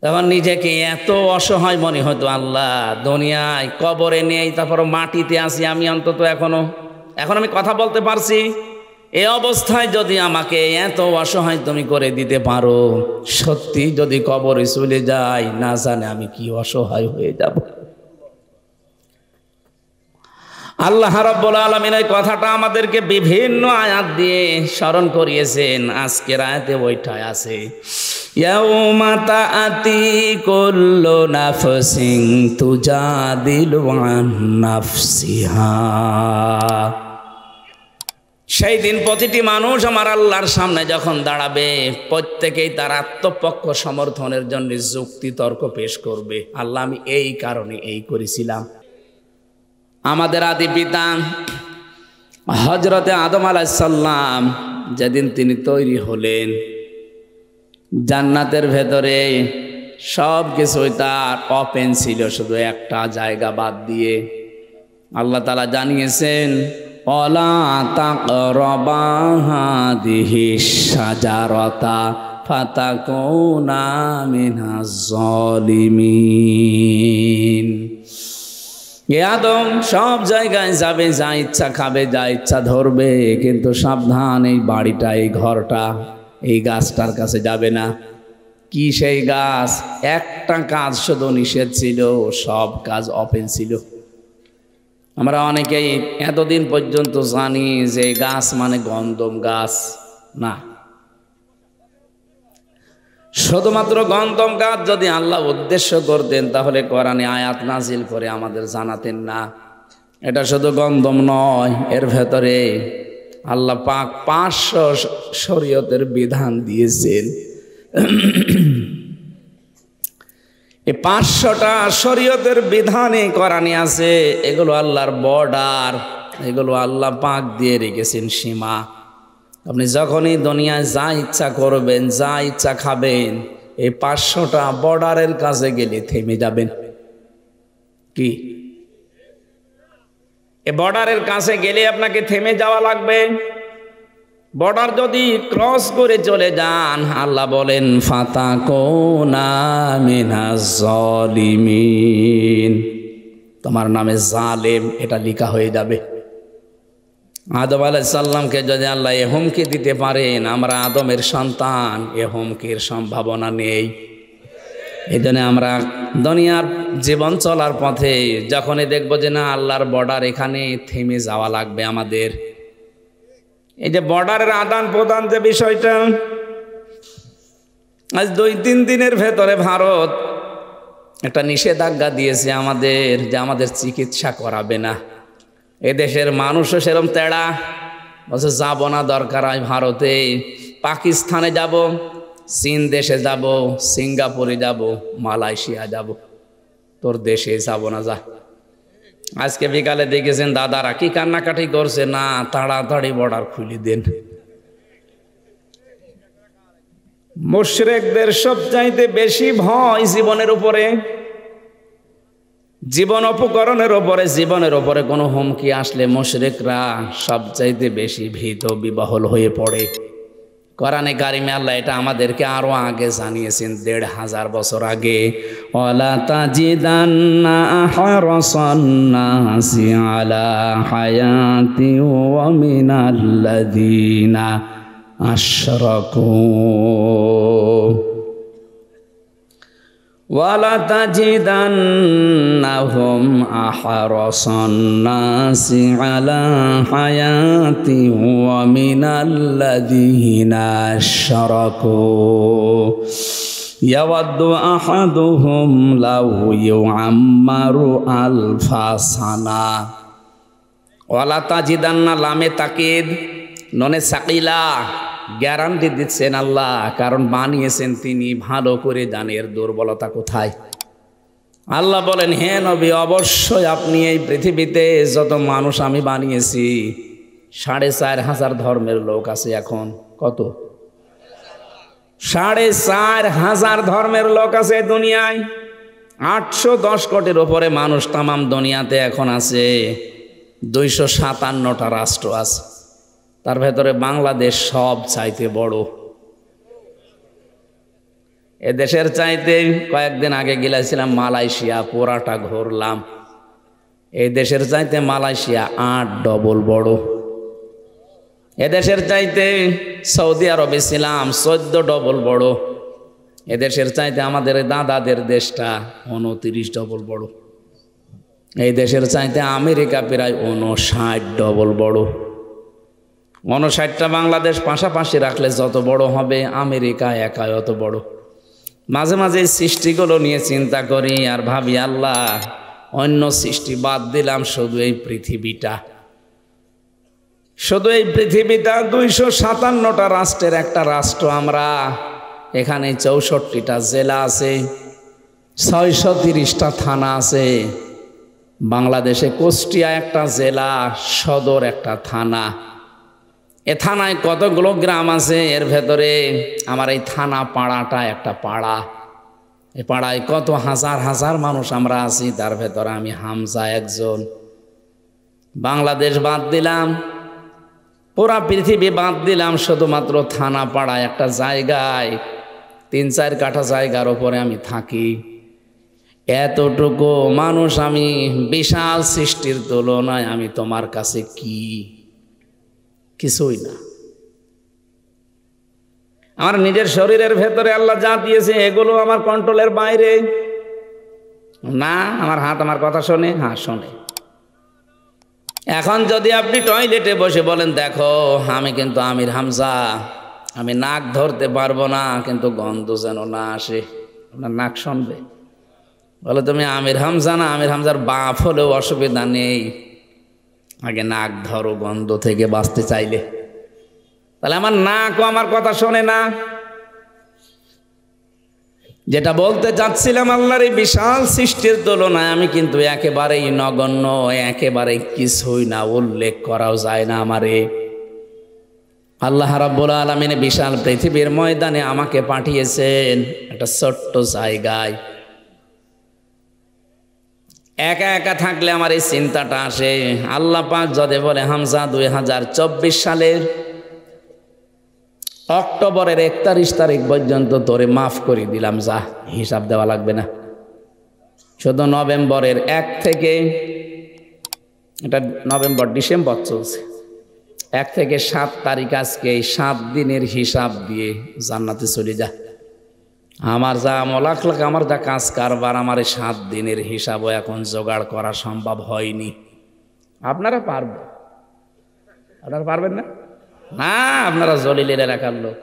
তখন নিজেকে এত অসহায় মনে হতো, আল্লাহ দুনিয়ায় কবরে নেই, তারপর মাটিতে আছি আমি, অন্তত এখন আমি কথা বলতে পারছি। এই অবস্থায় যদি আমাকে এত অসহায় তুমি করে দিতে পারো, সত্যি যদি কবরে চলে যাই, না জানে আমি কি অসহায় হয়ে যাব। আল্লাহ রাব্বুল আলামিন এই কথাটা আমাদেরকে বিভিন্ন আয়াত দিয়ে স্মরণ করিয়েছেন। আজকের আয়াতে ওইটাই আছে, ইয়াউমা তাআতি কুল্লু নাফসিন তুজাদিলু আন নাফসিহা। সেই দিন প্রতিটি মানুষ আমার আল্লাহর সামনে যখন দাঁড়াবে, প্রত্যেকেই তার আত্মপক্ষ সমর্থনের জন্য যুক্তি তর্ক পেশ করবে। আল্লাহ আমি এই কারণে এই করেছিলাম। আমাদের আদি পিতা হযরতে আদম আলাইহিস সালাম যেদিন তিনি তৈরি হলেন, জান্নাতের ভেতরে সব কিছুই তার ওপেন ছিল, শুধু একটা জায়গা বাদ দিয়ে। আল্লাহ তাআলা জানিয়েছেন, ওয়ালা তাকরাবা হাদিহিশ শাজারাতা ফাতাকুনা মিনাজ জালিমিন। আদম সব জায়গায় যাবে, যা ইচ্ছা খাবে, যা ইচ্ছা ধরবে, কিন্তু সাবধান, এই বাড়িটা, এই ঘরটা, এই গাছটার কাছে যাবে না। কি সেই গাছ? একটা কাজ শুধু নিষেধ ছিল, সব কাজ ওপেন ছিল। আমরা অনেকেই এতদিন পর্যন্ত জানি যে গাছ মানে গন্ধম গাছ, না, শুধুমাত্র গন্ধম গাছ যদি আল্লাহ উদ্দেশ্য করতেন তাহলে কোরআনে আয়াত নাজিল করে আমাদের জানাতেন না। এটা শুধু গন্ধম নয়, এর ভেতরে আল্লাহ পাক 500 শরীয়তের বিধান দিয়েছেন। এই 500টা শরীয়তের বিধানে কোরআনে আছে। এগুলো আল্লাহর বর্ডার, এগুলো আল্লাহ পাক দিয়ে রেখেছেন সীমা। আপনি যখনই দুনিয়ায় যা ইচ্ছা করবেন, যা ইচ্ছা খাবেন, এই 500টা বর্ডারের কাছে গেলে থেমে যাবেন। কি এই বর্ডারের কাছে গেলে আপনাকে থেমে যাওয়া লাগবে। বর্ডার যদি ক্রস করে চলে যান, আল্লাহ বলেন ফাতাকুনা মিনাজ জালিমিন, তোমার নামে জালেম এটা লেখা হয়ে যাবে। আদম আলাইহিস সালামকে যদি আল্লাহ এ হুমকি দিতে পারেন, আমরা আদমের সন্তান, এ হুমকির সম্ভাবনা নেই। এই জন্য আমরা দুনিয়ার জীবন চলার পথে যখনই দেখবো যে না আল্লাহর বর্ডার, এখানে থেমে যাওয়া লাগবে আমাদের। এই যে বর্ডারের আদান প্রদান যে বিষয়টা, আজ 2-3 দিনের ভেতরে ভারত একটা নিষেধাজ্ঞা দিয়েছে আমাদের, যে আমাদের চিকিৎসা করাবে না। এদেশের মানুষও সেরকম তেড়া, বলছে যাবো না, দরকার হয় ভারতে, পাকিস্তানে যাব, চীন দেশে যাব, সিঙ্গাপুরে যাব, মালয়েশিয়া যাব, তোর দেশে যাব না, যা। আজকে বিকালে দেখেছেন দাদারা কি কান্নাকাটি করছে, না তাড়াতাড়ি বর্ডার খুলে দেন। মুশরিকদের সবচাইতে বেশি ভয় জীবনের উপরে, জীবন অপকরণের উপরে, জীবনের উপরে কোনো হুমকি আসলে মুশরিকরা সবচাইতে বেশি ভীত বিহ্বল হয়ে পড়ে। কোরআনে কারিমে আল্লাহ এটা আমাদেরকে আরো আগে জানিয়েছেন, 1500 বছর আগে, ওয়ালা তাজিদান্না আহরাসান নাসি আলা হায়াতি ওয়া মিনাল্লাযিনা আশরাকু ওয়ালা তাজিদান্নাহুম আহরাসান নাসি আলা হায়াতি ওয়া মিনাল্লাযিনা আশরাকু ইয়াওয়াদ্দু আহাদুহুম লাউ ইউআম্মারু আলফা সানা। ওয়ালা তাজিদান্না লামে তাকিদ, ননে সাকিলা, গ্যারান্টি দিচ্ছেন আল্লাহ, কারণ বানিয়েছেন তিনি, ভালো করে জানেন এর দুর্বলতা কোথায়। আল্লাহ বলেন, হে নবী, অবশ্যই আপনি এই পৃথিবীতে যত মানুষ আমি বানিয়েছি, 4500 ধর্মের লোক আছে এখন। কত? 4500 ধর্মের লোক আছে দুনিয়ায়। 810 কোটির উপরে মানুষ তামাম দুনিয়াতে এখন আছে। 257টা রাষ্ট্র আছে, তার ভেতরে বাংলাদেশ সব চাইতে বড়। এদেশের চাইতে কয়েকদিন আগে গেছিলাম মালয়েশিয়া, পুরাটা ঘুরলাম। এই দেশের চাইতে মালয়েশিয়া 8 ডবল বড়। এদেশের চাইতে সৌদি আরবে ছিলাম 14 ডবল বড়। এদেশের চাইতে আমাদের দাদাদের দেশটা 29 ডবল বড়। এই দেশের চাইতে আমেরিকা প্রায় 59 ডবল বড়। 59টা বাংলাদেশ পাশাপাশি রাখলে যত বড় হবে, আমেরিকা একাই অত বড়। মাঝে মাঝে এই সৃষ্টিগুলো নিয়ে চিন্তা করি আর ভাবি, আল্লাহ অন্য সৃষ্টি বাদ দিলাম, শুধু এই পৃথিবীটা, শুধু এই পৃথিবীটা 257টা রাষ্ট্রের একটা রাষ্ট্র আমরা। এখানে 64টা জেলা আছে, 630টা থানা আছে। বাংলাদেশে কুষ্টিয়া একটা জেলা, সদর একটা থানা। এ থানায় কতগুলো গ্রাম আছে, এর ভেতরে আমার এই থানা পাড়াটা একটা পাড়া। এই পাড়ায় কত হাজার হাজার মানুষ আমরা আছি, তার ভেতরে আমি হামজা একজন। বাংলাদেশ বাদ দিলাম, পুরা পৃথিবী বাদ দিলাম, শুধুমাত্র থানা পাড়ায় একটা জায়গায় 3-4 কাঠা জায়গার ওপরে আমি থাকি। এতটুকু মানুষ আমি, বিশাল সৃষ্টির তুলনায় আমি তোমার কাছে কি? কিছুই না। আমার নিজের শরীরের ভেতরে আল্লাহ যা দিয়েছে এগুলো আমার কন্ট্রোলের বাইরে না। আমার হাত আমার কথা শোনে? হ্যাঁ, শোনে। এখন যদি আপনি টয়লেটে বসে বলেন, দেখো আমি কিন্তু আমির হামজা, আমি নাক ধরতে পারবো না, কিন্তু গন্ধ যেন না আসে, আপনার নাক শুনবে? বলে তুমি আমির হামজা না, আমির হামজার বাপ হলেও অসুবিধা নেই, আগে নাক ধরো গন্ধ থেকে বাঁচতে চাইলে। তাহলে আমার নাকও আমার কথা শোনে না। যেটা বলতে চাচ্ছিলাম, আল্লাহর এই বিশাল সৃষ্টির তুলনায় আমি কিন্তু একেবারেই নগণ্য, একেবারে কিছুই না, উল্লেখ করাও যায় না আমারে। আল্লাহ রাব্বুল আলামিন বিশাল পৃথিবীর ময়দানে আমাকে পাঠিয়েছেন একটা ছোট্ট জায়গায়। একা একা থাকলে আমার এই চিন্তাটা আসে, আল্লাহ পাক যদি বলে, হামজা 2024 সালের অক্টোবরের 31 তারিখ পর্যন্ত তোরে মাফ করে দিলাম, যা, হিসাব দেওয়া লাগবে না। শুধু নভেম্বরের 1 থেকে, এটা নভেম্বর ডিসেম্বর চলছে, 1 থেকে 7 তারিখ, আজকে এই 7 দিনের হিসাব দিয়ে জান্নাতে চলে যা। আমার যা আমল আখলাক, আমার যা কাজ কারবার, আমার এই 7 দিনের হিসাবও এখন জোগাড় করা সম্ভব হয়নি। আপনারা পারবেন? আপনারা পারবেন না? না, আপনারা জলিলের এলাকার লোক,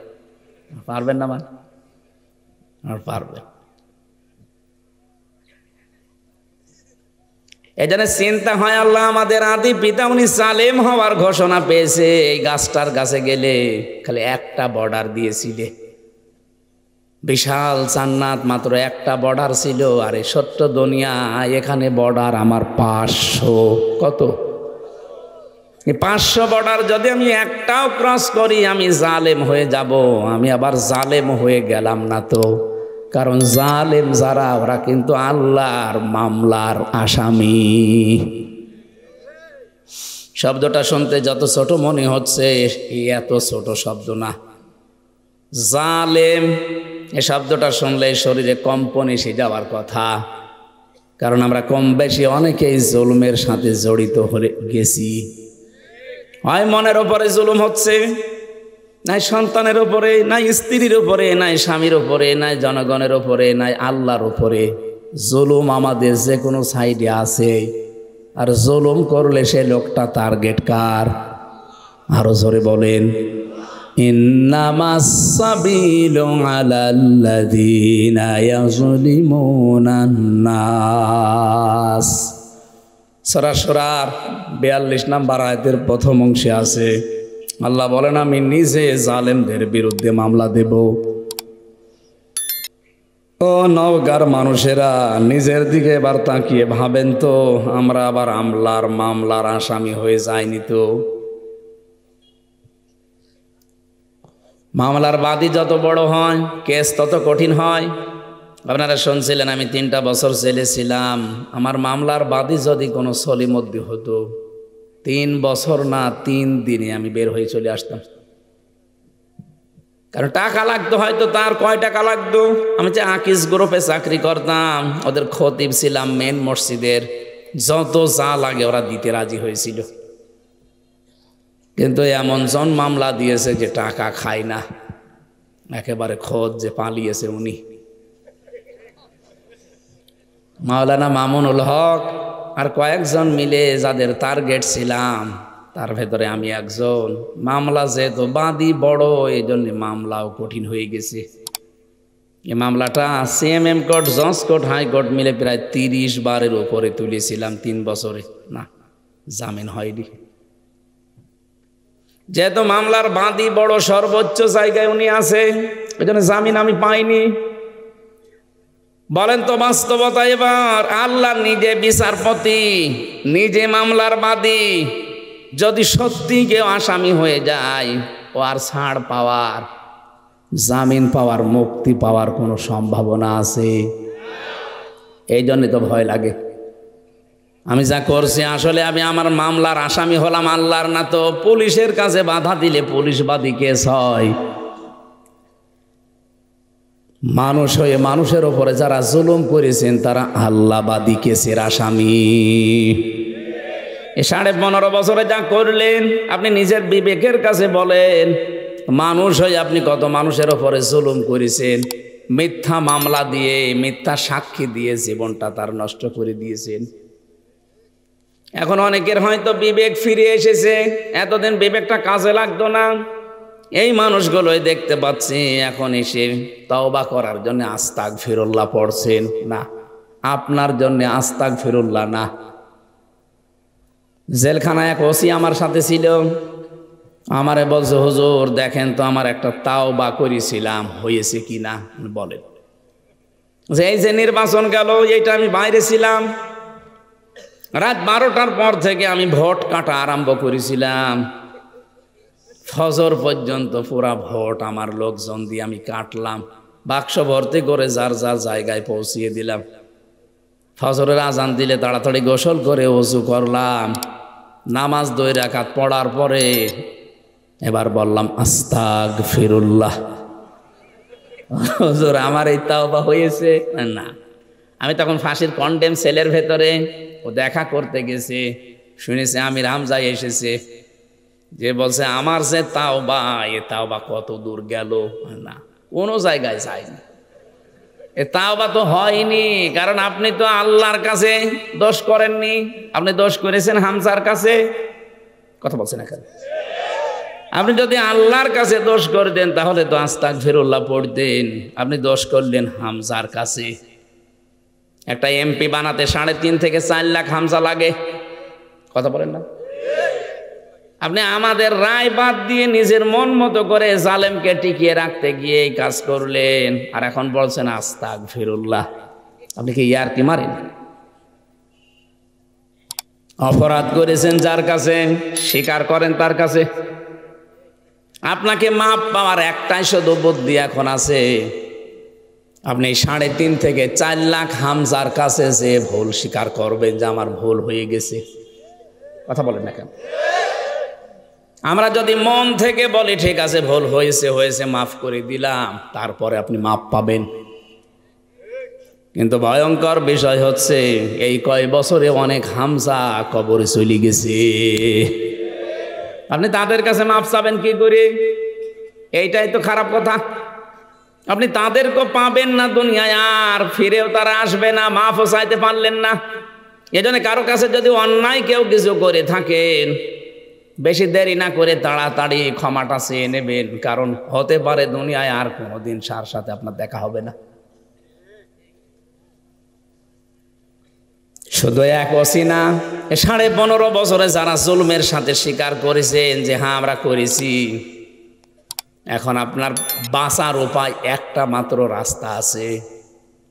পারবেন না? মানে আর পারবেন। এই জন্য চিন্তা হয়, আল্লাহ আমাদের আদি পিতা উনি সালেম হওয়ার ঘোষণা পেয়েছে, এই গাছটার কাছে গেলে খালি একটা বর্ডার দিয়েছিলে, বিশাল জান্নাত, মাত্র একটা বর্ডার ছিল। আর এই ছোট্ট দুনিয়া, এখানে বর্ডার আমার 500। কত? 500 বর্ডার যদি আমি একটাও ক্রস করি, আমি জালেম হয়ে যাব। আমি আবার জালেম হয়ে গেলাম না তো, কারণ জালেম যারা, ওরা কিন্তু আল্লাহর মামলার আসামি। শব্দটা শুনতে যত ছোট মনে হচ্ছে, এত ছোট শব্দ না। জালেম এই শব্দটা শুনলে শরীরে কম্পন এসে যাওয়ার কথা, কারণ আমরা কম বেশি অনেকেই জুলুমের সাথে জড়িত হয়ে গেছি। হয় মনের ওপরে জুলুম হচ্ছে, নাই সন্তানের উপরে, নাই স্ত্রীর উপরে, নাই স্বামীর উপরে, নাই জনগণের উপরে, নাই আল্লাহর উপরে। জুলুম আমাদের যে কোনো সাইডে আছে, আর জুলুম করলে সে লোকটা টার্গেট কার? আরো জোরে বলেন, ইন্নামাস সাবিলু আলাল্লাযীনা ইয়াযলিমুনান নাস। সূরা শুরার 42 নম্বর আয়াতের প্রথম অংশে আছে, আল্লাহ বলেন, আমি নিজে জালেমদের বিরুদ্ধে মামলা দেব। ও নওগাঁর মানুষেরা, নিজের দিকে এবার তাকিয়ে ভাবেন তো, আমরা আবার মামলার আসামি হয়ে যাইনি তো? মামলার বাদী যত বড় হয়, কেস তত কঠিন হয়। আপনারা শুনছিলেন, আমি 3টা বছর জেলে ছিলাম। আমার মামলার বাদী যদি কোনো সলিমদ্দি হতো, 3 বছর না 3 দিনে আমি বের হয়ে চলে আসতাম। কারণ টাকা লাগতো, হয়তো তার কয় টাকা লাগতো। আমি যে আকিস গ্রুপে চাকরি করতাম, ওদের খতিব ছিলাম মেন মসজিদের, যত যা লাগে ওরা দিতে রাজি হয়েছিল। কিন্তু এমন জন মামলা দিয়েছে যে টাকা খায় না, একেবারে খোঁজ যে পালিয়েছে উনি। মাওলানা মামুনুল হক আর কয়েকজন মিলে যাদের টার্গেট ছিলাম, তার ভেতরে আমি একজন। মামলা যেহেতু বাদী বড়, এই জন্য মামলাও কঠিন হয়ে গেছে। এই মামলাটা সিএমএম কোর্ট, জজ কোর্ট, হাইকোর্ট মিলে প্রায় 30 বারের উপরে তুলেছিলাম 3 বছরে। না, জামিন হয়নি। যেহেতু মামলার বাদী বড়, সর্বোচ্চ জায়গায় উনি আছে, এই জন্য জামিন আমি পাইনি। বলেন তো বাস্তবতা, এবার আল্লাহ নিজে বিচারপতি, নিজে মামলার বাদী, যদি সত্যি কেউ আসামি হয়ে যায়, ও আর ছাড় পাওয়ার, জামিন পাওয়ার, মুক্তি পাওয়ার কোনো সম্ভাবনা আছে? এই জন্য তো ভয় লাগে। আমি যা করছি আসলে আমি আমার মামলার আসামি হলাম আল্লাহর, না তো পুলিশের কাছে বাধা দিলে পুলিশ বাদী কেস হয়। মানুষ হয়ে মানুষের ওপরে যারা জুলুম করেছেন তারা আল্লাহবাদী কেসের আসামি। 15.5 বছরে যা করলেন, আপনি নিজের বিবেকের কাছে বলেন, মানুষ হয়ে আপনি কত মানুষের ওপরে জুলুম করেছেন। মিথ্যা মামলা দিয়ে, মিথ্যা সাক্ষী দিয়ে জীবনটা তার নষ্ট করে দিয়েছেন। এখন অনেকের হয়তো বিবেক ফিরে এসেছে, এতদিন বিবেকটা কাজে লাগতো না। এই মানুষগুলোই দেখতে পাচ্ছি এখন এসে তওবা করার জন্য আস্তাগফিরুল্লাহ পড়ছেন। না, আপনার জন্য আস্তাগফিরুল্লাহ না। জেলখানায় এক ওসি আমার সাথে ছিল, আমারে বলছে, হুজুর দেখেন তো আমার একটা তাওবা করেছিলাম, হয়েছে কিনা বলেন। যে এই যে নির্বাচন গেল, এইটা আমি বাইরে ছিলাম, রাত 12টার পর থেকে আমি ভোট কাটা আরম্ভ করেছিলাম, ফজর পর্যন্ত পুরা ভোট আমার লোকজন দিয়ে আমি কাটলাম। বাক্স ভর্তি করে যার যার জায়গায় পৌঁছিয়ে দিলাম। ফজরের আজান দিলে তাড়াতাড়ি গোসল করে ওযু করলাম, নামাজ 2 রাকাত পড়ার পরে এবার বললাম আস্তাগফিরুল্লাহ। হুজুর আমার এই তাওবা হয়েছে না। আমি তখন ফাঁসির কন্ডেম সেলের ভেতরে, ও দেখা করতে গেছে, শুনেছে আমির হামজা এসেছে, যে বলছে আমার যে তাওবা, এ তাওবা কত দূর গেল। না, কোনো জায়গায় যায়নি, এ তাওবা তো হয়নি। কারণ আপনি তো আল্লাহর কাছে দোষ করেননি, আপনি দোষ করেছেন হামজার কাছে। কথা বলছেন এখানে। আপনি যদি আল্লাহর কাছে দোষ করে দেন তাহলে তো আস্তাগফিরুল্লাহ পড়তেন। আপনি দোষ করলেন হামজার কাছে। একটা এমপি বানাতে 3.5 থেকে 4 লাখ হামজা লাগে। কথা বলেন না? আপনি আমাদের রায় বাদ দিয়ে নিজের মন মতো করে জালেমকে টিকিয়ে রাখতে গিয়ে এই কাজ করলেন, আর এখন বলছেন আস্তাগফিরুল্লাহ। আপনি কি ইয়ারকি মারেন? অপরাধ করেছেন যার কাছে, স্বীকার করেন তার কাছে। আপনাকে মাপ পাওয়ার একটাই শুধু বুদ্ধি এখন আছে, আপনি 3.5 থেকে 4 লাখ হামজার কাছে যে ভুল স্বীকার করবেন যে আমার ভুল হয়ে গেছে। কথা বলেন না কেন? আমরা যদি মন থেকে বলি ঠিক আছে ভুল হয়েছে হয়েছে মাফ করে দিলাম, তারপরে আপনি মাপ পাবেন। কিন্তু ভয়ঙ্কর বিষয় হচ্ছে এই কয় বছরে অনেক হামজা কবরে চলে গেছে। আপনি তাদের কাছে মাপ চাবেন কি করে? এইটাই তো খারাপ কথা। আপনি তাদেরকেও পাবেন না দুনিয়ায়, আর ফিরেও তারা আসবে না, মাফও চাইতে পারলেন না। এজন্য কারো কাছে যদি অন্যায় কেউ কিছু করে থাকেন, বেশি দেরি না করে তাড়াতাড়ি ক্ষমাটা চেয়ে নেবেন, কারণ হতে পারে দুনিয়ায় আর কোনোদিন সার সাথে আপনার দেখা হবে না। শুধু এক ওসি না, 15.5 বছরে যারা জুলুমের সাথে স্বীকার করেছেন যে হ্যাঁ আমরা করেছি, এখন আপনার বাঁচার উপায় একটা মাত্র রাস্তা আছে।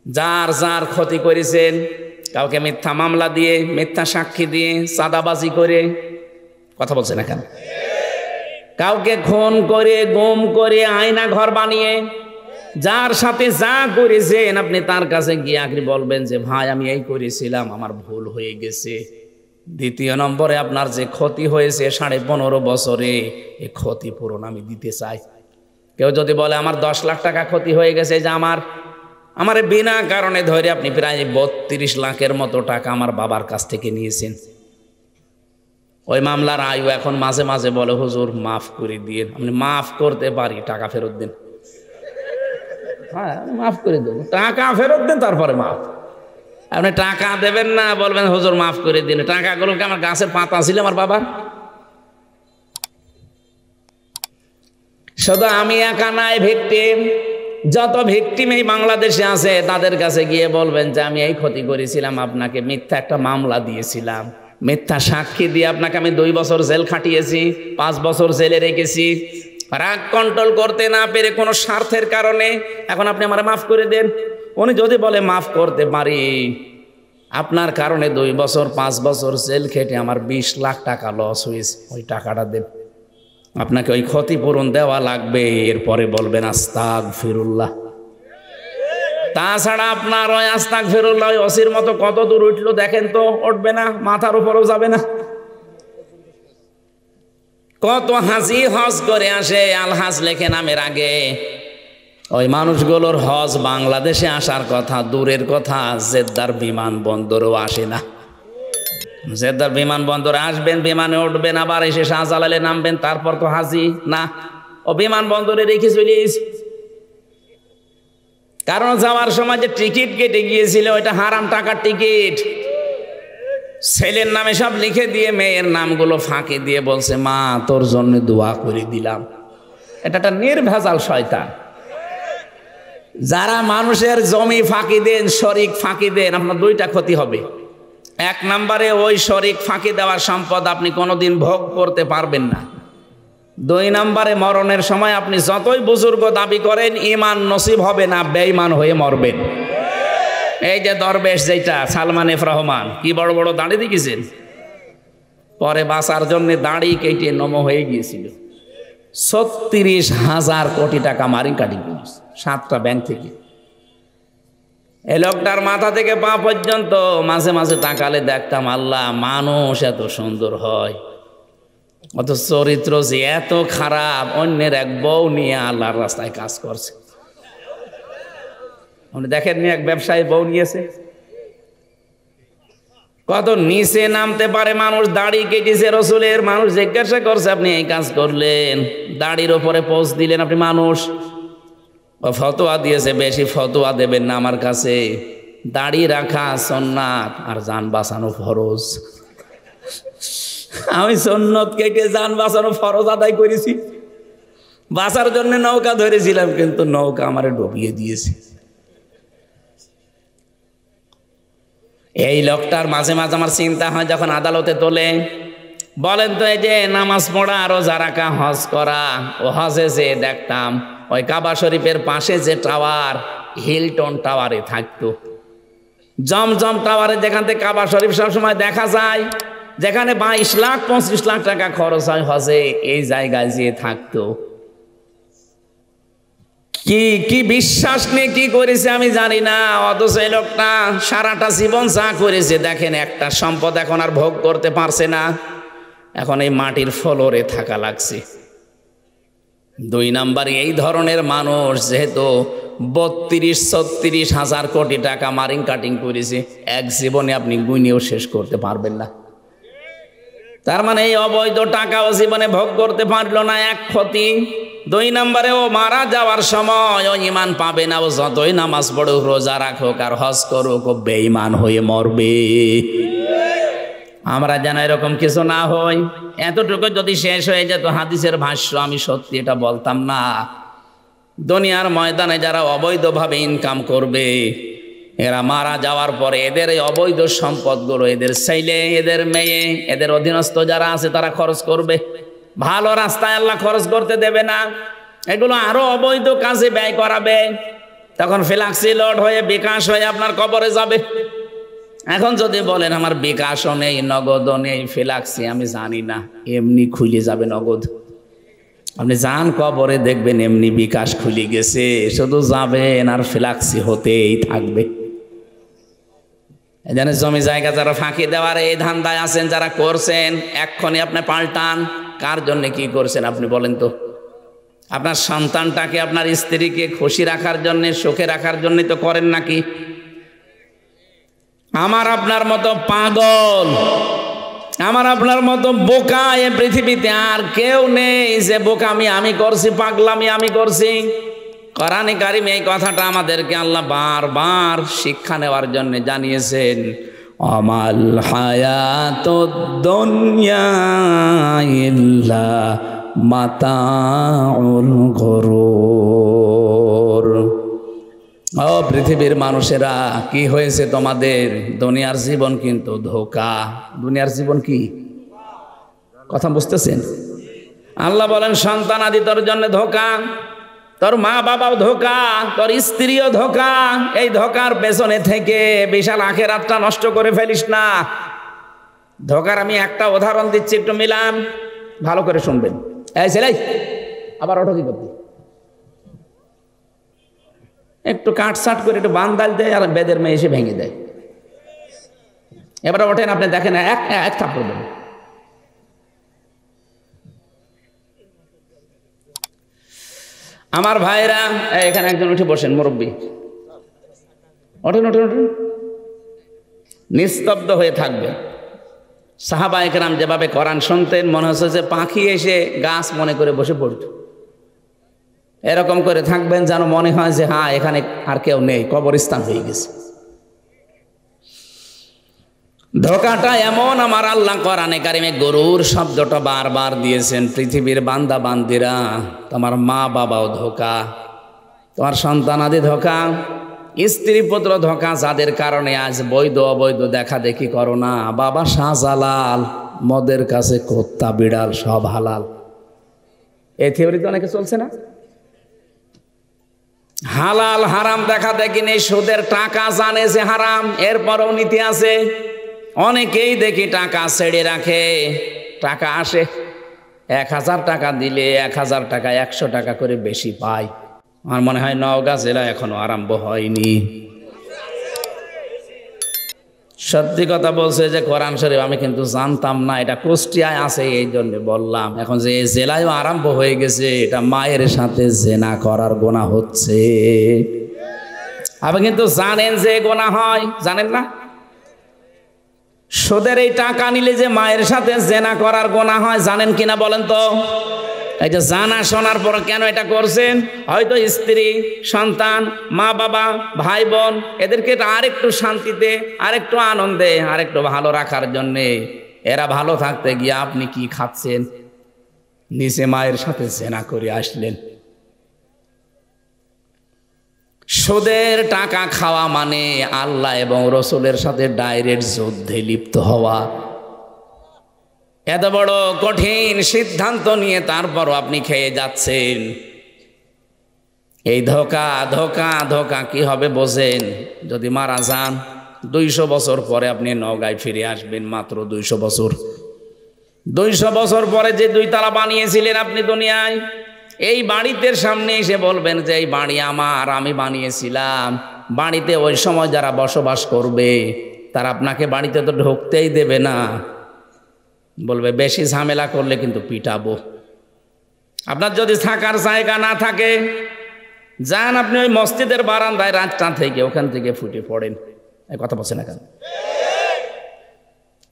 যার যার ক্ষতি করেছেন, কাউকে মিথ্যা মামলা দিয়ে, মিথ্যা সাক্ষী দিয়ে, চাঁদাবাজি করে, কথা বলছেন এখন, কাউকে খুন করে, গুম করে, আয়না ঘর বানিয়ে, যার সাথে যা করেছেন আপনি তার কাছে গিয়ে আপনি বলবেন যে ভাই আমি এই করেছিলাম, আমার ভুল হয়ে গেছে। দ্বিতীয় নম্বরে আপনার যে ক্ষতি হয়েছে 15.5 বছরে, এই ক্ষতিপূরণ আমি দিতে চাই। কেউ যদি বলে আমার 10 লাখ টাকা ক্ষতি হয়ে গেছে, যে আমার বিনা কারণে ধরে আপনি প্রায় 32 লাখের মতো টাকা আমার বাবার কাছ থেকে নিয়েছেন, ওই মামলার আয়ু এখন মাঝে মাঝে বলে হুজুর মাফ করে দিয়ে, আপনি মাফ করতে পারি, টাকা ফেরত দিন। হ্যাঁ মাফ করে দেবো, টাকা ফেরত দেন তারপরে মাফ। আপনি টাকা দেবেন না, বলবেন হুজুর মাফ করে দিন। টাকাগুলোকে আমার গাছের পাতা ছিল আমার বাবার। শুধু আমি একা নাই ভিকটিম, যত ভিকটিম এই বাংলাদেশে আছে তাদের কাছে গিয়ে বলবেন যে আমি এই ক্ষতি করেছিলাম, আপনাকে মিথ্যা একটা মামলা দিয়েছিলাম, মিথ্যা সাক্ষী দিয়ে আপনাকে আমি 2 বছর জেল খাটিয়েছি, 5 বছর জেলে রেখেছি, রাগ কন্ট্রোল করতে না পেরে কোনো স্বার্থের কারণে, এখন আপনি আমারে মাফ করে দেন। উনি যদি বলে মাফ করতে পারি, আপনার কারণে 2 বছর 5 বছর জেল খেটে আমার 20 লাখ টাকা লস হয়েছে, ওই টাকাটা দেন, আপনাকে ওই ক্ষতিপূরণ দেওয়া লাগবে। এরপরে বলবেন আস্তাগফিরুল্লাহ। তাছাড়া আপনার ওই আস্তাগফিরুল্লাহ ওই ওসির মতো কত দূর উঠলো দেখেন তো, উঠবে না, মাথার উপরেও যাবে না। কত হাজি হজ করে আসে, আলহাজ লেখে নামের আগে, ওই মানুষগুলোর হজ বাংলাদেশে আসার কথা দূরের কথা, জেদ্দার বিমানবন্দরেও আসে না। জেদ্দার বিমানবন্দরে আসবেন, বিমানে উঠবেন, আবার এসে শাহজালালে নামবেন, তারপর তো হাজি না, ও বিমানবন্দরে রেখে চলে এসে। কারণ যাওয়ার সময় যে টিকিট কেটে গিয়েছিল ওইটা হারাম টাকার টিকিট, ছেলের নামে সব লিখে দিয়ে মেয়ের নামগুলো ফাঁকি দিয়ে বলছে মা তোর জন্য দোয়া করে দিলাম। এটা একটা নির্ভেজাল শয়তান। যারা মানুষের জমি ফাঁকি দেন, শরিক ফাঁকি দেন, আপনার 2টা ক্ষতি হবে। 1 নম্বরে ওই শরিক ফাঁকি দেওয়ার সম্পদ আপনি কোনোদিন ভোগ করতে পারবেন না। 2 নম্বরে মরণের সময় আপনি যতই বুজুর্গ দাবি করেন ঈমান নসিব হবে না, বেঈমান হয়ে মরবেন। এই যে দরবেশ যেটা সালমান এফ রহমান, কি বড় বড় দাড়ি দেখেছেন, পরে বাঁচার জন্য দাড়ি কেটে নম হয়ে গিয়েছিল। 36,000 কোটি টাকা মারি কাটি 7টা ব্যাংক থেকে। এই লোকটার মাথা থেকে পা পর্যন্ত মাঝে মাঝে তাকালে দেখতাম আল্লাহ মানুষ এত সুন্দর হয়, অত চরিত্র যে এত খারাপ, অন্যের এক বউ নিয়ে আল্লাহর রাস্তায় কাজ করছে। আপনি দেখেননি এক ব্যবসায়ী বউ নিয়েছে, কত নিচে নামতে পারে মানুষ। দাড়ি কেটেছে রসুলের, মানুষ জিজ্ঞাসা করছে আপনি এই কাজ করলেন, দাড়ির ওপরে পোস্ট দিলেন আপনি, মানুষ ফতোয়া দিয়েছে বেশি ফতোয়া দেবেন না আমার কাছে, দাড়ি রাখা সুন্নাত আর জান বাঁচানো ফরজ। আমি সুন্নত কেটে জান বাঁচানো ফরজ আদায় করেছি, বাঁচার জন্য নৌকা ধরেছিলাম, কিন্তু নৌকা আমারে ডুবিয়ে দিয়েছে। এই লোকটার মাঝে মাঝে আমার চিন্তা হয়, যখন আদালতে তোলে বলেন তো এই যে নামাজ পড়া, রোজা রাখা, হজ করা, ও হজে যে দেখতাম ওই কাবা শরীফের পাশে যে টাওয়ার, হিলটন টাওয়ারে থাকতো, জমজম টাওয়ারে, যেখান থেকে কাবা শরীফ সবসময় দেখা যায়, যেখানে 22 লাখ 25 লাখ টাকা খরচ হয় হজে, এই জায়গায় যেয়ে থাকতো। কি বিশ্বাস নিয়ে কি করেছে আমি জানি না, অথচ এই লোকটা সারাটা জীবন যা করেছে দেখেন, একটা সম্পদ এখন আর ভোগ করতে পারছে না, এখন এই মাটির ফ্লোরে থাকা লাগছে। 2 নম্বরে এই ধরনের মানুষ যেহেতু 32-36 হাজার কোটি টাকা মারিং কাটিং করেছে, এক জীবনে আপনি গুনিয়েও শেষ করতে পারবেন না। তার মানে এই অবৈধ টাকাও জীবনে ভোগ করতে পারলো না, এক ক্ষতি। 2 নম্বরে ও মারা যাওয়ার সময় ও ঈমান পাবে না, ও যতই নামাজ পড়ুক, রোজা রাখুক আর হজ করুক, ও বেঈমান হয়ে মরবে। আমরা যেন এরকম কিছু না হই। এতটুকু যদি শেষ হয়ে যেত হাদিসের ভাষ্য, আমি সত্যি এটা বলতাম না। দুনিয়ার ময়দানে যারা অবৈধভাবে ইনকাম করবে, এরা মারা যাওয়ার পরে এদের এই অবৈধ সম্পদগুলো এদের ছেলে, এদের মেয়ে, এদের অধীনস্থ যারা আছে তারা খরচ করবে। ভালো রাস্তায় আল্লাহ খরচ করতে দেবে না, এগুলো আরো অবৈধ কাজে ব্যয় করাবে। তখন ফ্ল্যাক্সি লোড হয়ে বিকাশ হয়ে আপনার কবরে যাবে। এখন যদি বলেন আমার বিকাশও নেই, নগদও নেই, ফ্ল্যাক্সি আমি জানি না, এমনি খুলে যাবে নগদ। আপনি যান কবরে দেখবেন এমনি বিকাশ খুলে গেছে, শুধু যাবেন আর ফ্ল্যাক্সি হতেই থাকবে। এখানে জমি জায়গা যারা ফাঁকি দেওয়ার এই ধান্দায় আছেন, যারা করছেন, এক্ষুনি আপনি পাল্টান। কার জন্য কি করছেন আপনি বলেন তো? আপনার সন্তানটাকে আপনার স্ত্রীকে খুশি রাখার জন্য সুখে রাখার জন্য তো করেন নাকি? আমার আপনার মতো পাগল, আমার আপনার মতো বোকা এ পৃথিবীতে আর কেউ নেই যে বোকামি আমি করছি, পাগলামি আমি করছি। কোরআনে কারিমে এই কথাটা আমাদেরকে আল্লাহ বারবার শিক্ষা নেওয়ার জন্য জানিয়েছেন। আমাল হায়াতুদ দুনিয়া ইল্লা মাতাউল গুরুর। ও পৃথিবীর মানুষেরা, কি হয়েছে তোমাদের? দুনিয়ার জীবন কিন্তু ধোঁকা। দুনিয়ার জীবন কি? কথা বুঝতেছেন? আল্লাহ বলেন সন্তান আদি তোর জন্য ধোঁকা, তোর মা বাবাও ধোঁকা, তোর স্ত্রীও ধোঁকা। এই ধোঁকার পেছনে থেকে বিশাল আখিরাতটা নষ্ট করে ফেলিস না। ধোঁকার আমি একটা উদাহরণ দিচ্ছি, একটু মিলান, ভালো করে শুনবেন। এই ছেলে, আবার ওঠো কি করতে? একটু কাটসাট করে একটু বান্দাল দেয় আর বেদের মেয়ে এসে ভেঙে দেয়। এবার ওঠেন, আপনি দেখেন এক থাপ্পড় দেন। আমার ভাইরা, এখানে একজন উঠে বসেন, মুরব্বী, ওঠেন ওঠেন ওঠেন, নিস্তব্ধ হয়ে থাকবে। সাহাবা একরাম যেভাবে কোরআন শুনতেন মনে হচ্ছে যে পাখি এসে গাছ মনে করে বসে পড়ত। এরকম করে থাকবেন যেন মনে হয় যে হ্যাঁ এখানে আর কেউ নেই, কবরস্থান হয়ে গেছে। ধোঁকাটা এমন, আমার আল্লাহ কোরআনে কারিমে গরুর শব্দটা বারবার দিয়েছেন। পৃথিবীর বান্দা বান্দিরা, তোমার মা বাবাও ধোঁকা, তোমার সন্তানাদি ধোঁকা, স্ত্রী পুত্র ধোঁকা, যাদের কারণে আজ বৈধ অবৈধ দেখা দেখি করো না। বাবা শাহজালাল, মদের কাছে কুত্তা বিড়াল সব হালাল। এই থিওরিতে অনেকে চলছে না? হালাল হারাম দেখা দেখি নেই, সুদের টাকা জানে যে হারাম, এরপরও নীতি আছে। অনেকেই দেখি টাকা ছেড়ে রাখে, টাকা আসে 1000 টাকা দিলে 1000 টাকা 100 টাকা করে বেশি পায়। আমার মনে হয় নওগাঁ জেলা এখনো আরম্ভ হয়নি। সত্যি কথা বলছে যে কোরআন শরীফ আমি কিন্তু জানতাম না, এটা কুষ্টিয়ায় আছে এই জন্য বললাম। এখন যে জেলায়ও আরম্ভ হয়ে গেছে, এটা মায়ের সাথে জেনা করার গুনাহ হচ্ছে। আপনি কিন্তু জানেন যে গুনাহ হয়, জানেন না? সুদের এই টাকা নিলে যে মায়ের সাথে জেনা করার গুনাহ হয়, জানেন কিনা বলেন তো? এই যে জানা শোনার পর কেন এটা করছেন? হয়তো স্ত্রী, সন্তান, মা বাবা, ভাই বোন, এদেরকে আরেকটু শান্তিতে, আরেকটু আনন্দে, আরেকটু ভালো রাখার জন্যে। এরা ভালো থাকতে গিয়ে আপনি কি খাচ্ছেন? নিচে মায়ের সাথে জেনা করে আসলেন। সুদের টাকা খাওয়া মানে আল্লাহ এবং রসুলের সাথে ডাইরেক্ট যুদ্ধে লিপ্ত হওয়া। এত বড় কঠিন সিদ্ধান্ত নিয়ে তারপরও আপনি খেয়ে যাচ্ছেন। এই ধোঁকা ধোঁকা ধোঁকা কি হবে বোঝেন? যদি মারা যান 200 বছর পরে আপনি নওগাঁয় ফিরে আসবেন, মাত্র 200 বছর। 200 বছর পরে যে 2 তালা বানিয়েছিলেন আপনি দুনিয়ায়, এই বাড়িতে সামনে এসে বলবেন যে এই বাড়ি আমার, আমি বানিয়েছিলাম। বাড়িতে ওই সময় যারা বসবাস করবে তারা আপনাকে বাড়িতে তো ঢুকতেই দেবে না, বলবে বেশি ঝামেলা করলে কিন্তু পিটাবো। আপনার যদি থাকার জায়গা না থাকে, যান আপনি ওই মসজিদের বারান্দায় রাতটা থেকে ওখান থেকে ফুটে পড়েন। এই কথা বলছে না কেন?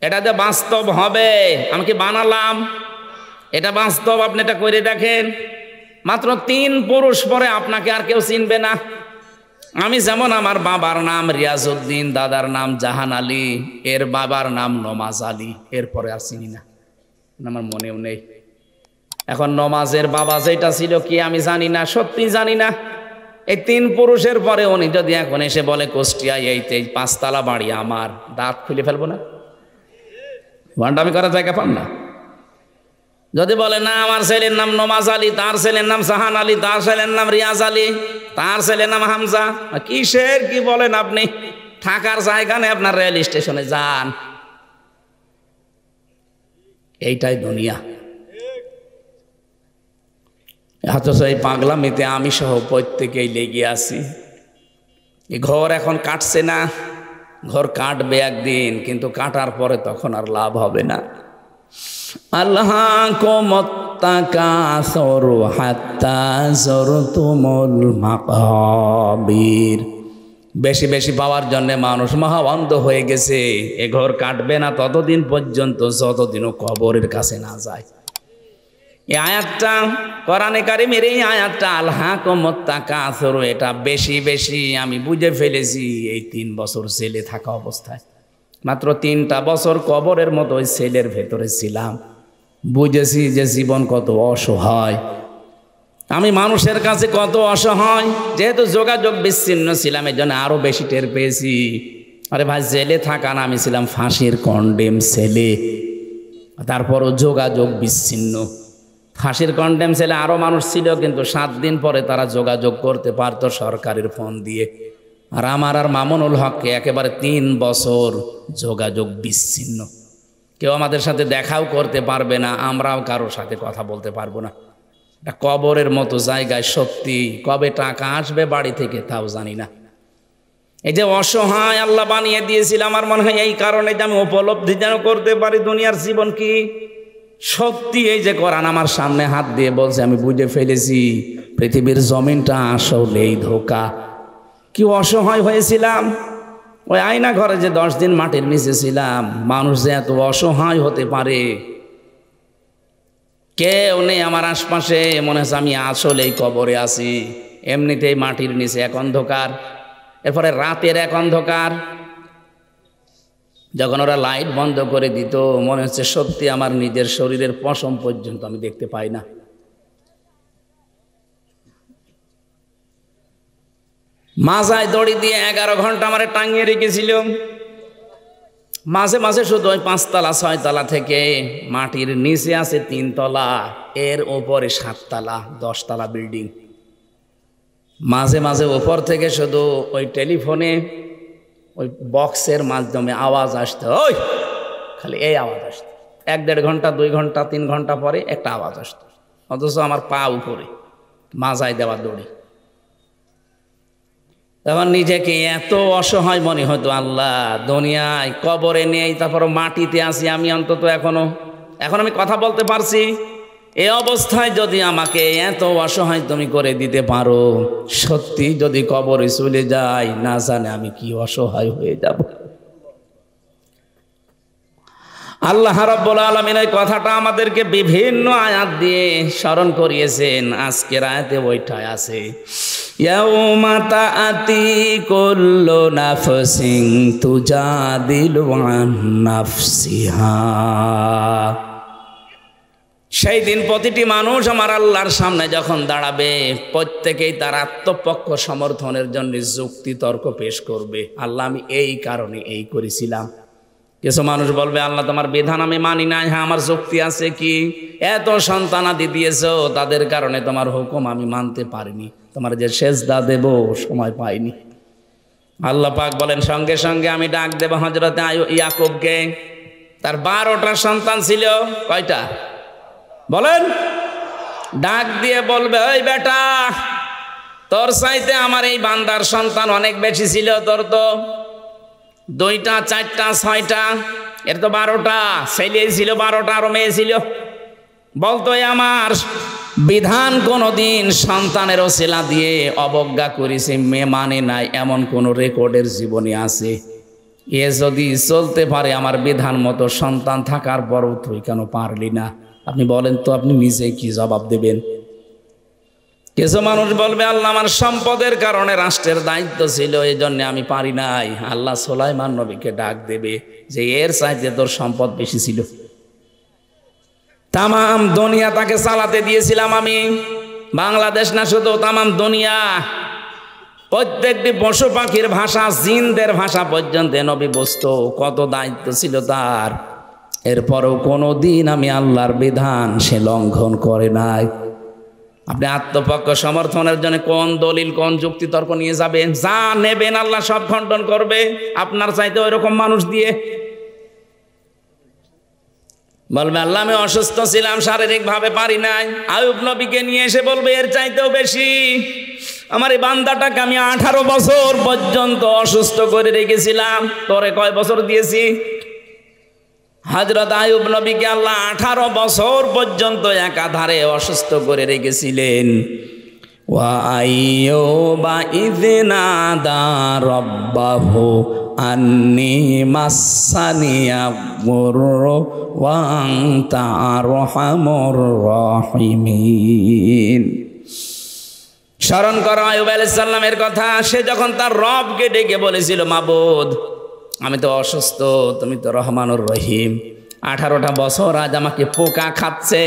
এটা যে বাস্তব হবে, আমি কি বানালাম? এটা বাস্তব, আপনি এটা করে দেখেন। মাত্র 3 পুরুষ পরে আপনাকে আর কেউ চিনবে না। আমি যেমন, আমার বাবার নাম রিয়াজউদ্দিন, দাদার নাম জাহান আলী, এর বাবার নাম নমাজ আলী, এরপরে আর চিনি না, আমার মনেও নেই। এখন নমাজের বাবা যেটা ছিল কি আমি জানি না, সত্যি জানি না। এই 3 পুরুষের পরে উনি যদি এখন এসে বলে কুষ্টিয়ায় এই 5 তালা বাড়ি আমার, দাঁত খুলে ফেলবো না? ভান্ডামি করার জায়গা পান না? যদি বলে না আমার ছেলের নাম নমাজ আলী, তার ছেলের নাম জাহান আলী, তার ছেলের নাম রিয়াজ আলী, তার ছেলের নাম হামজা, কিসের কি বলেন আপনি? থাকার জায়গা নেই, আপনার রেল স্টেশনে যান। এইটাই দুনিয়া। অথচ এই পাগলামিতে আমি সহ প্রত্যেকেই লেগে আছি। এই ঘর এখন কাটছে না, ঘর কাটবে একদিন, কিন্তু কাটার পরে তখন আর লাভ হবে না। আল্লাহ তাকাসুরু হাত্তা যুরতুমুল মাকাবির। বেশি বেশি পাওয়ার জন্য মানুষ মহা অন্ধ হয়ে গেছে। এ ঘর কাটবে না ততদিন পর্যন্ত যতদিনও কবরের কাছে না যায়। এই আয়াতটা কোরআনে কারিমের, এই আয়াতটা আলহাকুমুত তাকাসুর, এটা বেশি বেশি আমি বুঝে ফেলেছি এই 3 বছর জেলে থাকা অবস্থায়। মাত্র 3টা বছর কবরের মতো ওই সেলের ভেতরে ছিলাম। বুঝেছি যে জীবন কত অসহায়, আমি মানুষের কাছে কত অসহায়। যেহেতু যোগাযোগ বিচ্ছিন্ন ছিলাম, এই জন্য আরো বেশি টের পেয়েছি। আরে ভাই, জেলে থাকা না, আমি ছিলাম ফাঁসির কন্ডেম সেলে, তারপরও যোগাযোগ বিচ্ছিন্ন। ফাঁসির কন্ডেম সেলে আরো মানুষ ছিল, কিন্তু 7 দিন পরে তারা যোগাযোগ করতে পারতো সরকারের ফোন দিয়ে। আর আমার আর মামুনুল হককে একেবারে 3 বছর যোগাযোগ বিচ্ছিন্ন। কেউ আমাদের সাথে দেখাও করতে পারবে না, আমরাও কারোর সাথে কথা বলতে পারবো না। এটা কবরের মতো জায়গায়। সত্যি কবে টাকা আসবে বাড়ি থেকে তাও জানি না। এই যে অসহায় আল্লাহ বানিয়ে দিয়েছিল, আমার মনে হয় এই কারণে যে আমি উপলব্ধি যেন করতে পারি দুনিয়ার জীবন কি। সত্যি এই যে কোরআন আমার সামনে হাত দিয়ে বলছে, আমি বুঝে ফেলেছি পৃথিবীর জমিনটা আসলেই ধোঁকা। কি অসহায় হয়েছিলাম ওই আয়না ঘরে, যে 10 দিন মাটির নিচে ছিলাম। মানুষ যে এত অসহায় হতে পারে, কেউ নেই আমার আশপাশে, মনে হচ্ছে আমি আসলেই কবরে আছি। এমনিতেই মাটির নিচে এক অন্ধকার, এরপরে রাতের এক অন্ধকার। যখন ওরা লাইট বন্ধ করে দিত, মনে হচ্ছে সত্যি আমার নিজের শরীরের পশম পর্যন্ত আমি দেখতে পাই না। মাজায় দড়ি দিয়ে 11 ঘন্টা আমার টাঙিয়ে রেখেছিল। মাঝে মাঝে শুধু ওই 5 তলা 6 তলা থেকে, মাটির নিচে আছে 3 তলা, এর ওপরে 7 তলা 10 তলা বিল্ডিং। মাঝে মাঝে ওপর থেকে শুধু ওই টেলিফোনে ওই বক্সের মাধ্যমে আওয়াজ আসতো, ওই খালি এই আওয়াজ আসতো। 1-1.5 ঘন্টা 2 ঘন্টা 3 ঘন্টা পরে একটা আওয়াজ আসতো, অথচ আমার পা উপরে, মাজায় দেওয়া দড়ি। তখন নিজেকে এত অসহায় মনে হতো, আল্লাহ দুনিয়ায় কবরে নেই, তারপর মাটিতে আছি আমি, অন্তত এখন আমি কথা বলতে পারছি। এই অবস্থায় যদি আমাকে এত অসহায় তুমি করে দিতে পারো, সত্যি যদি কবরে চলে যাই, না জানে আমি কি অসহায় হয়ে যাব। আল্লাহ রাব্বুল আলামিন এই কথাটা আমাদেরকে বিভিন্ন আয়াত দিয়ে স্মরণ করিয়েছেন। আজকের আয়াতে ওইটাই আছে, ইয়াউমা তাআতি কুল্লু নাফসিন তুজাদিলু আন নাফসিহা। সেই দিন প্রতিটি মানুষ আমার আল্লাহর সামনে যখন দাঁড়াবে, প্রত্যেকেই তার আত্মপক্ষ সমর্থনের জন্য যুক্তি তর্ক পেশ করবে। আল্লাহ আমি এই কারণে এই করেছিলাম। কিছু মানুষ বলবে, আল্লাহ তোমার বিধান আমি মানি নাই, হ্যাঁ আমার যুক্তি আছে, কি এত সন্তানাদি দিয়েছো, তাদের কারণে তোমার হুকুম আমি মানতে পারিনি, তোমার যে সেজদা দেব সময় পাইনি। আল্লাহ পাক বলেন, সঙ্গে সঙ্গে আমি ডাক দেব হযরতে ইয়াকুবকে। তার 12টা সন্তান ছিল, কয়টা বলেন? ডাক দিয়ে বলবে, ওই বেটা, তোর চাইতে আমার এই বান্দার সন্তান অনেক বেশি ছিল। তোর তো 2টা 4টা 6টা, এর তো 12টা ছেলে ছিল, 12টা আরো মেয়ে ছিল। বলতো আমার বিধান কোনোদিন সন্তানের ওসিলা দিয়ে অবজ্ঞা করেছে, মেয়ে মানে নাই, এমন কোন রেকর্ডের জীবনে আছে? এ যদি চলতে পারে আমার বিধান মতো, সন্তান থাকার পরও তুই কেন পারলি না? আপনি বলেন তো, আপনি নিজে কি জবাব দেবেন? কিছু মানুষ বলবে, আল্লাহ আমার সম্পদের কারণে রাষ্ট্রের দায়িত্ব ছিল, এই জন্য আমি পারি নাই। আল্লাহ সুলাইমান নবীকে ডাক দেবে যে এর চাইতে তোর সম্পদ বেশি ছিল, তামাম দুনিয়া তাকে চালাতে দিয়েছিলাম আমি। বাংলাদেশ না শুধু, তামাম দুনিয়া, প্রত্যেকটি পশু পাখির ভাষা, জিনদের ভাষা পর্যন্ত নবী বুঝতো, কত দায়িত্ব ছিল তার। এরপরেও কোনোদিন আমি আল্লাহর বিধান সে লঙ্ঘন করে নাই। আপনি আত্মপক্ষ সমর্থনের জন্য কোন দলিল, কোন যুক্তি তর্ক নিয়ে যাবেন? যা নেবেন আল্লাহ সব খণ্ডন করবে, আপনার চাইতে ওই রকম মানুষ দিয়ে। বলবে, আল্লাহ আমি অসুস্থ ছিলাম, শারীরিকভাবে পারি নাই। আইয়ুব নবীকে নিয়ে এসে বলবে, এর চাইতেও বেশি। আমার এই বান্দাটাকে আমি 18 বছর পর্যন্ত অসুস্থ করে রেখেছিলাম, তোরে কয় বছর দিয়েছি? হযরত আইয়ুব নবীকে আল্লাহ 18 বছর পর্যন্ত একাধারে অসুস্থ করে রেখেছিলেন। ওয়া আইয়ুবা ইয নাদা রাব্বাহু আন্নী মাসানিয়া গুররু ওয়া আনতা আরহামুর রাহিমিন। স্মরণ করো আইয়ুব আলাইহিস সালামের কথা। সে যখন তার রবকে ডেকে বলেছিল, মাবুদ আমি তো অসুস্থ, তুমি তো রহমানুর রহিম, 18টা বছর আজ আমাকে পোকা খাচ্ছে,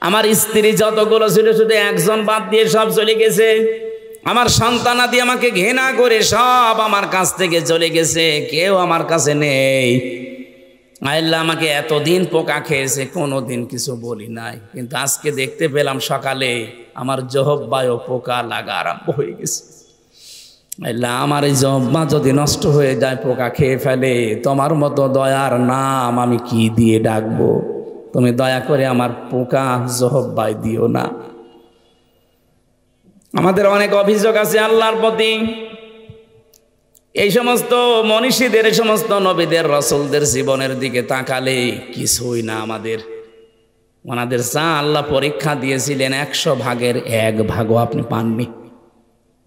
আমার স্ত্রী যতগুলো ছিল শুধু একজন বাদ দিয়ে সব চলে গেছে, আমার সন্তানাদি আমাকে ঘৃণা করে সব আমার কাছ থেকে চলে গেছে, কেউ আমার কাছে নেই। আল্লাহ আমাকে এতদিন পোকা খেয়েছে, কোনোদিন কিছু বলি নাই, কিন্তু আজকে দেখতে পেলাম সকালে আমার জহব্বায়ও পোকা লাগা আরম্ভ হয়ে গেছে। আল্লাহ আমার এই জহব্বা যদি নষ্ট হয়ে যায়, পোকা খেয়ে ফেলে, তোমার মতো দয়ার নাম আমি কি দিয়ে ডাকবো? তুমি দয়া করে আমার পোকা জহব্বায় দিও না। আমাদের অনেক অভিযোগ আছে আল্লাহর প্রতি। এই সমস্ত মনীষীদের, এই সমস্ত নবীদের, রাসূলদের জীবনের দিকে তাকালে কিছুই না আমাদের। ওনাদের যা আল্লাহ পরীক্ষা দিয়েছিলেন 100 ভাগের 1 ভাগও আপনি পাননি।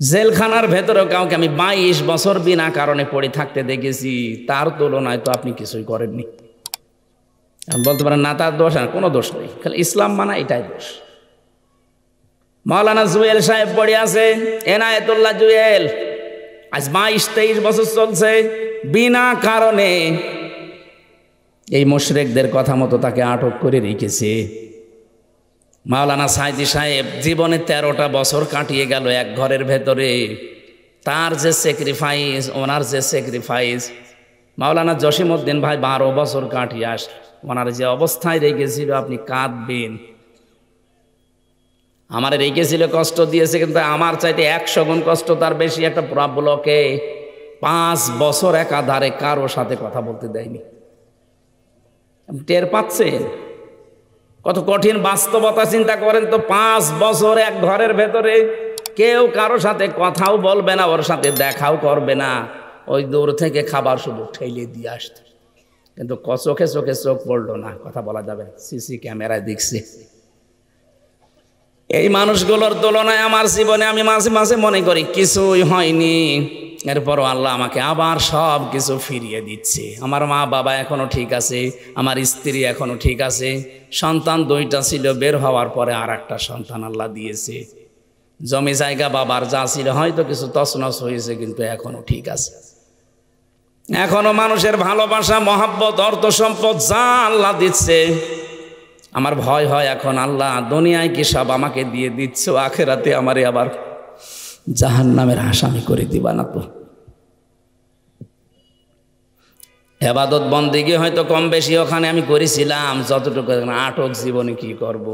জেলখানার ভেতরে কাউকে আমি 22 বছর বিনা কারণে পড়ে থাকতে দেখেছি, তার তুলনায় তো আপনি কিছুই করেননি। বলতে পারেন না তার দোষ, আর কোনো দোষ নেই, খালি ইসলাম মানা এটাই দোষ। মাওলানা জুয়েল সাহেব পড়ে আছে, এনায়েতুল্লাহ জুয়েল, আজ 22-23 বছর চলছে বিনা কারণে। এই মুশরিকদের কথা মতো তাকে আটক করে রেখেছে। মাওলানা সাইদি সাহেব জীবনে 13টা বছর কাটিয়ে গেল এক ঘরের ভেতরে। তার যে স্যাক্রিফাইস, ওনার যে স্যাক্রিফাইস। মাওলানা জসিমউদ্দিন ভাই 12 বছর কাটিয়ে আস, ওনার যে অবস্থায় রেখেছিল আপনি কাঁদবেন। আমার রেখেছিল, কষ্ট দিয়েছে, কিন্তু আমার চাইতে 100 গুণ কষ্ট তার বেশি। একটা ব্লকে 5 বছর একাধারে কারো সাথে কথা বলতে দেয়নি। টের পাচ্ছেন কত কঠিন বাস্তবতা? চিন্তা করেন তো, 5 বছর এক ঘরের ভেতরে কেউ কারো সাথে কথাও বলবে না, ওর সাথে দেখাও করবে না, ওই দূর থেকে খাবার শুধু ঠেলে দিয়ে আসতো। কিন্তু চোখে চোখে চোখ পড়লো না, কথা বলা যাবে, সিসি ক্যামেরায় দেখছে। এই মানুষগুলোর তুলনায় আমার জীবনে আমি মাঝে মাঝে মনে করি কিছুই হয়নি। এরপরও আল্লাহ আমাকে আবার সব কিছু ফিরিয়ে দিচ্ছে। আমার মা বাবা এখনো ঠিক আছে, আমার স্ত্রী এখনো ঠিক আছে, সন্তান 2টা ছিল, বের হওয়ার পরে আর একটা সন্তান আল্লাহ দিয়েছে। জমি জায়গা বাবার যা ছিল হয়তো কিছু তছনছ হয়েছে, কিন্তু এখনো ঠিক আছে। এখনো মানুষের ভালোবাসা, মহাব্বত, অর্থ সম্পদ যা আল্লাহ দিচ্ছে। আমার ভয় হয় এখন, আল্লাহ দুনিয়ায় কি সব আমাকে দিয়ে দিচ্ছ, আখেরাতে আমারে আবার জাহান্নামের আসামি করে দিবা না তো? ইবাদত বন্দেগী হয়তো কম বেশি ওখানে আমি করেছিলাম যতটুকু, আটক জীবনে কি করব?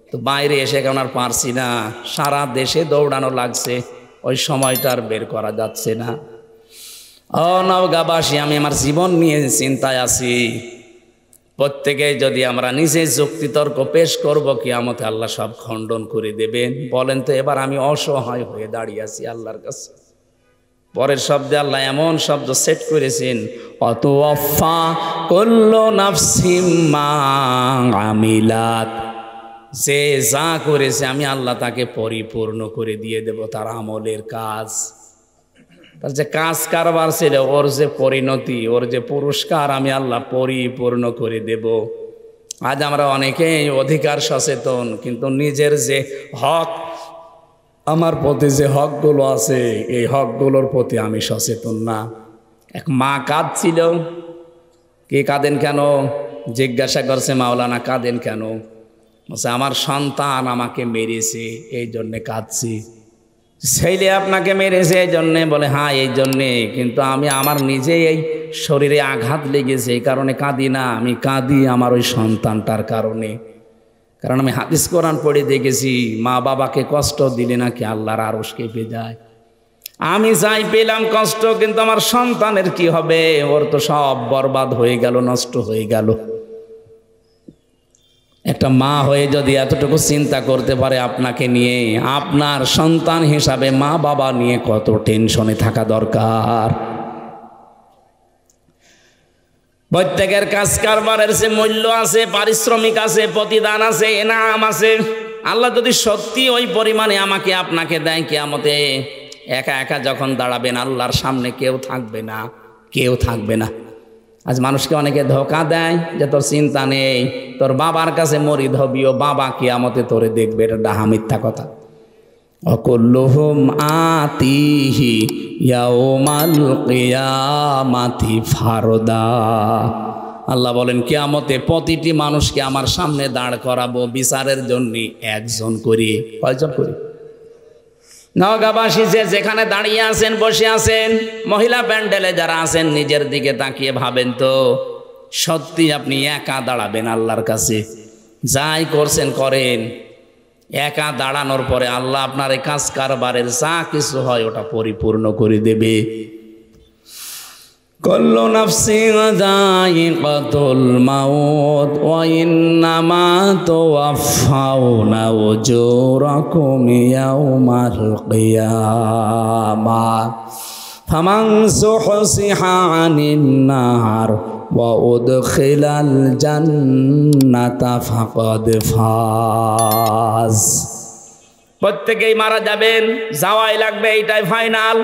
তো বাইরে এসে কেন আর পারছি না, সারা দেশে দৌড়ানো লাগছে, ওই সময়টা আর বের করা যাচ্ছে না। ও নওগাঁবাসী, আমি আমার জীবন নিয়ে চিন্তায় আছি। প্রত্যেকে যদি আমরা নিজে যুক্তিতর্ক পেশ করব, কিয়ামতে আল্লাহ সব খণ্ডন করে দেবেন। বলেন তো, এবার আমি অসহায় হয়ে দাঁড়িয়ে আছি আল্লাহর কাছে। পরের শব্দে আল্লাহ এমন শব্দ সেট করেছেন, অতওয়াফা কুল্লু নাফসিম মা আমিলাত, যে যা করেছে আমি আল্লাহ তাকে পরিপূর্ণ করে দিয়ে দেব, তার আমলের কাজ, তার যে কাজ কারবার ছিল, ওর যে পরিণতি, ওর যে পুরস্কার আমি আল্লাহ পরিপূর্ণ করে দেব। আজ আমরা অনেকেই অধিকার সচেতন, কিন্তু নিজের যে হক, আমার প্রতি যে হকগুলো আছে, এই হকগুলোর প্রতি আমি সচেতন না। এক মা কাঁদছিল, কে কাঁদেন কেন জিজ্ঞাসা করছে মাওলানা, কাঁদেন কেন? বলছে আমার সন্তান আমাকে মেরেছে, এই জন্যে কাঁদছি। ছেলে আপনাকে মেরেছে এই জন্যে? বলে হ্যাঁ এই জন্যে, কিন্তু আমি আমার নিজে এই শরীরে আঘাত লেগেছে, এই কারণে কাঁদি না, আমি কাঁদি আমার ওই সন্তানটার কারণে। কারণ আমি হাদিস কোরআন পড়ে দেখেছি, মা বাবাকে কষ্ট দিলে নাকি আল্লাহর আরশ কেঁপে যায়। আমি যাই পেলাম কষ্ট, কিন্তু আমার সন্তানের কি হবে? ওর তো সব বরবাদ হয়ে গেল, নষ্ট হয়ে গেল। একটা মা হয়ে যদি এতটুকু চিন্তা করতে পারে আপনাকে নিয়ে, আপনার সন্তান হিসাবে মা বাবা নিয়ে কত টেনশনে থাকা দরকার। প্রত্যেকের কাজ কারবারের যে মূল্য আছে, পারিশ্রমিক আছে, প্রতিদান আছে, এনাম আছে। আল্লাহ যদি সত্যি ওই পরিমাণে আমাকে আপনাকে দেয়, কিয়ামতে একা একা যখন দাঁড়াবেন আল্লাহর সামনে কেউ থাকবে না, কেউ থাকবে না। আজ মানুষকে অনেকে ধোঁকা দেয় যে তোর চিন্তা নেই, তোর বাবার কাছে মরিদ হবি, ও বাবা কিয়ামতে তোরে দেখবে। এটা ডাহা মিথ্যা কথা। অকুল্লুহুম আতিহি ইয়াউমাল কিয়ামাতি ফারদা। আল্লাহ বলেন কিয়ামতে প্রতিটি মানুষকে আমার সামনে দাঁড় করাবো বিচারের জন্য, একজন করে। কয়জন করে? নওগাঁবাসী যে যেখানে দাঁড়িয়ে আছেন, বসে আছেন, মহিলা প্যান্ডেলে যারা আছেন, নিজের দিকে তাকিয়ে ভাবেন তো সত্যি আপনি একা দাঁড়াবেন আল্লাহর কাছে? যাই করছেন করেন, একা দাঁড়ানোর পরে আল্লাহ আপনার এই কাজ কারবারের যা কিছু হয় ওটা পরিপূর্ণ করে দেবে। কুল্লু নাফসিন যায়িকাতুল মাউত ওয়া ইন্নামা তুওয়াফাউনা উজুরাকুম ইয়াউমাল কিয়ামাহ ফামান যুহসিহা আনিন নার ওয়া উদখিলাল জান্নাতা ফাকাদ ফাজ। প্রত্যেকেই মারা যাবেন, যাওয়াই লাগবে, এইটাই ফাইনাল।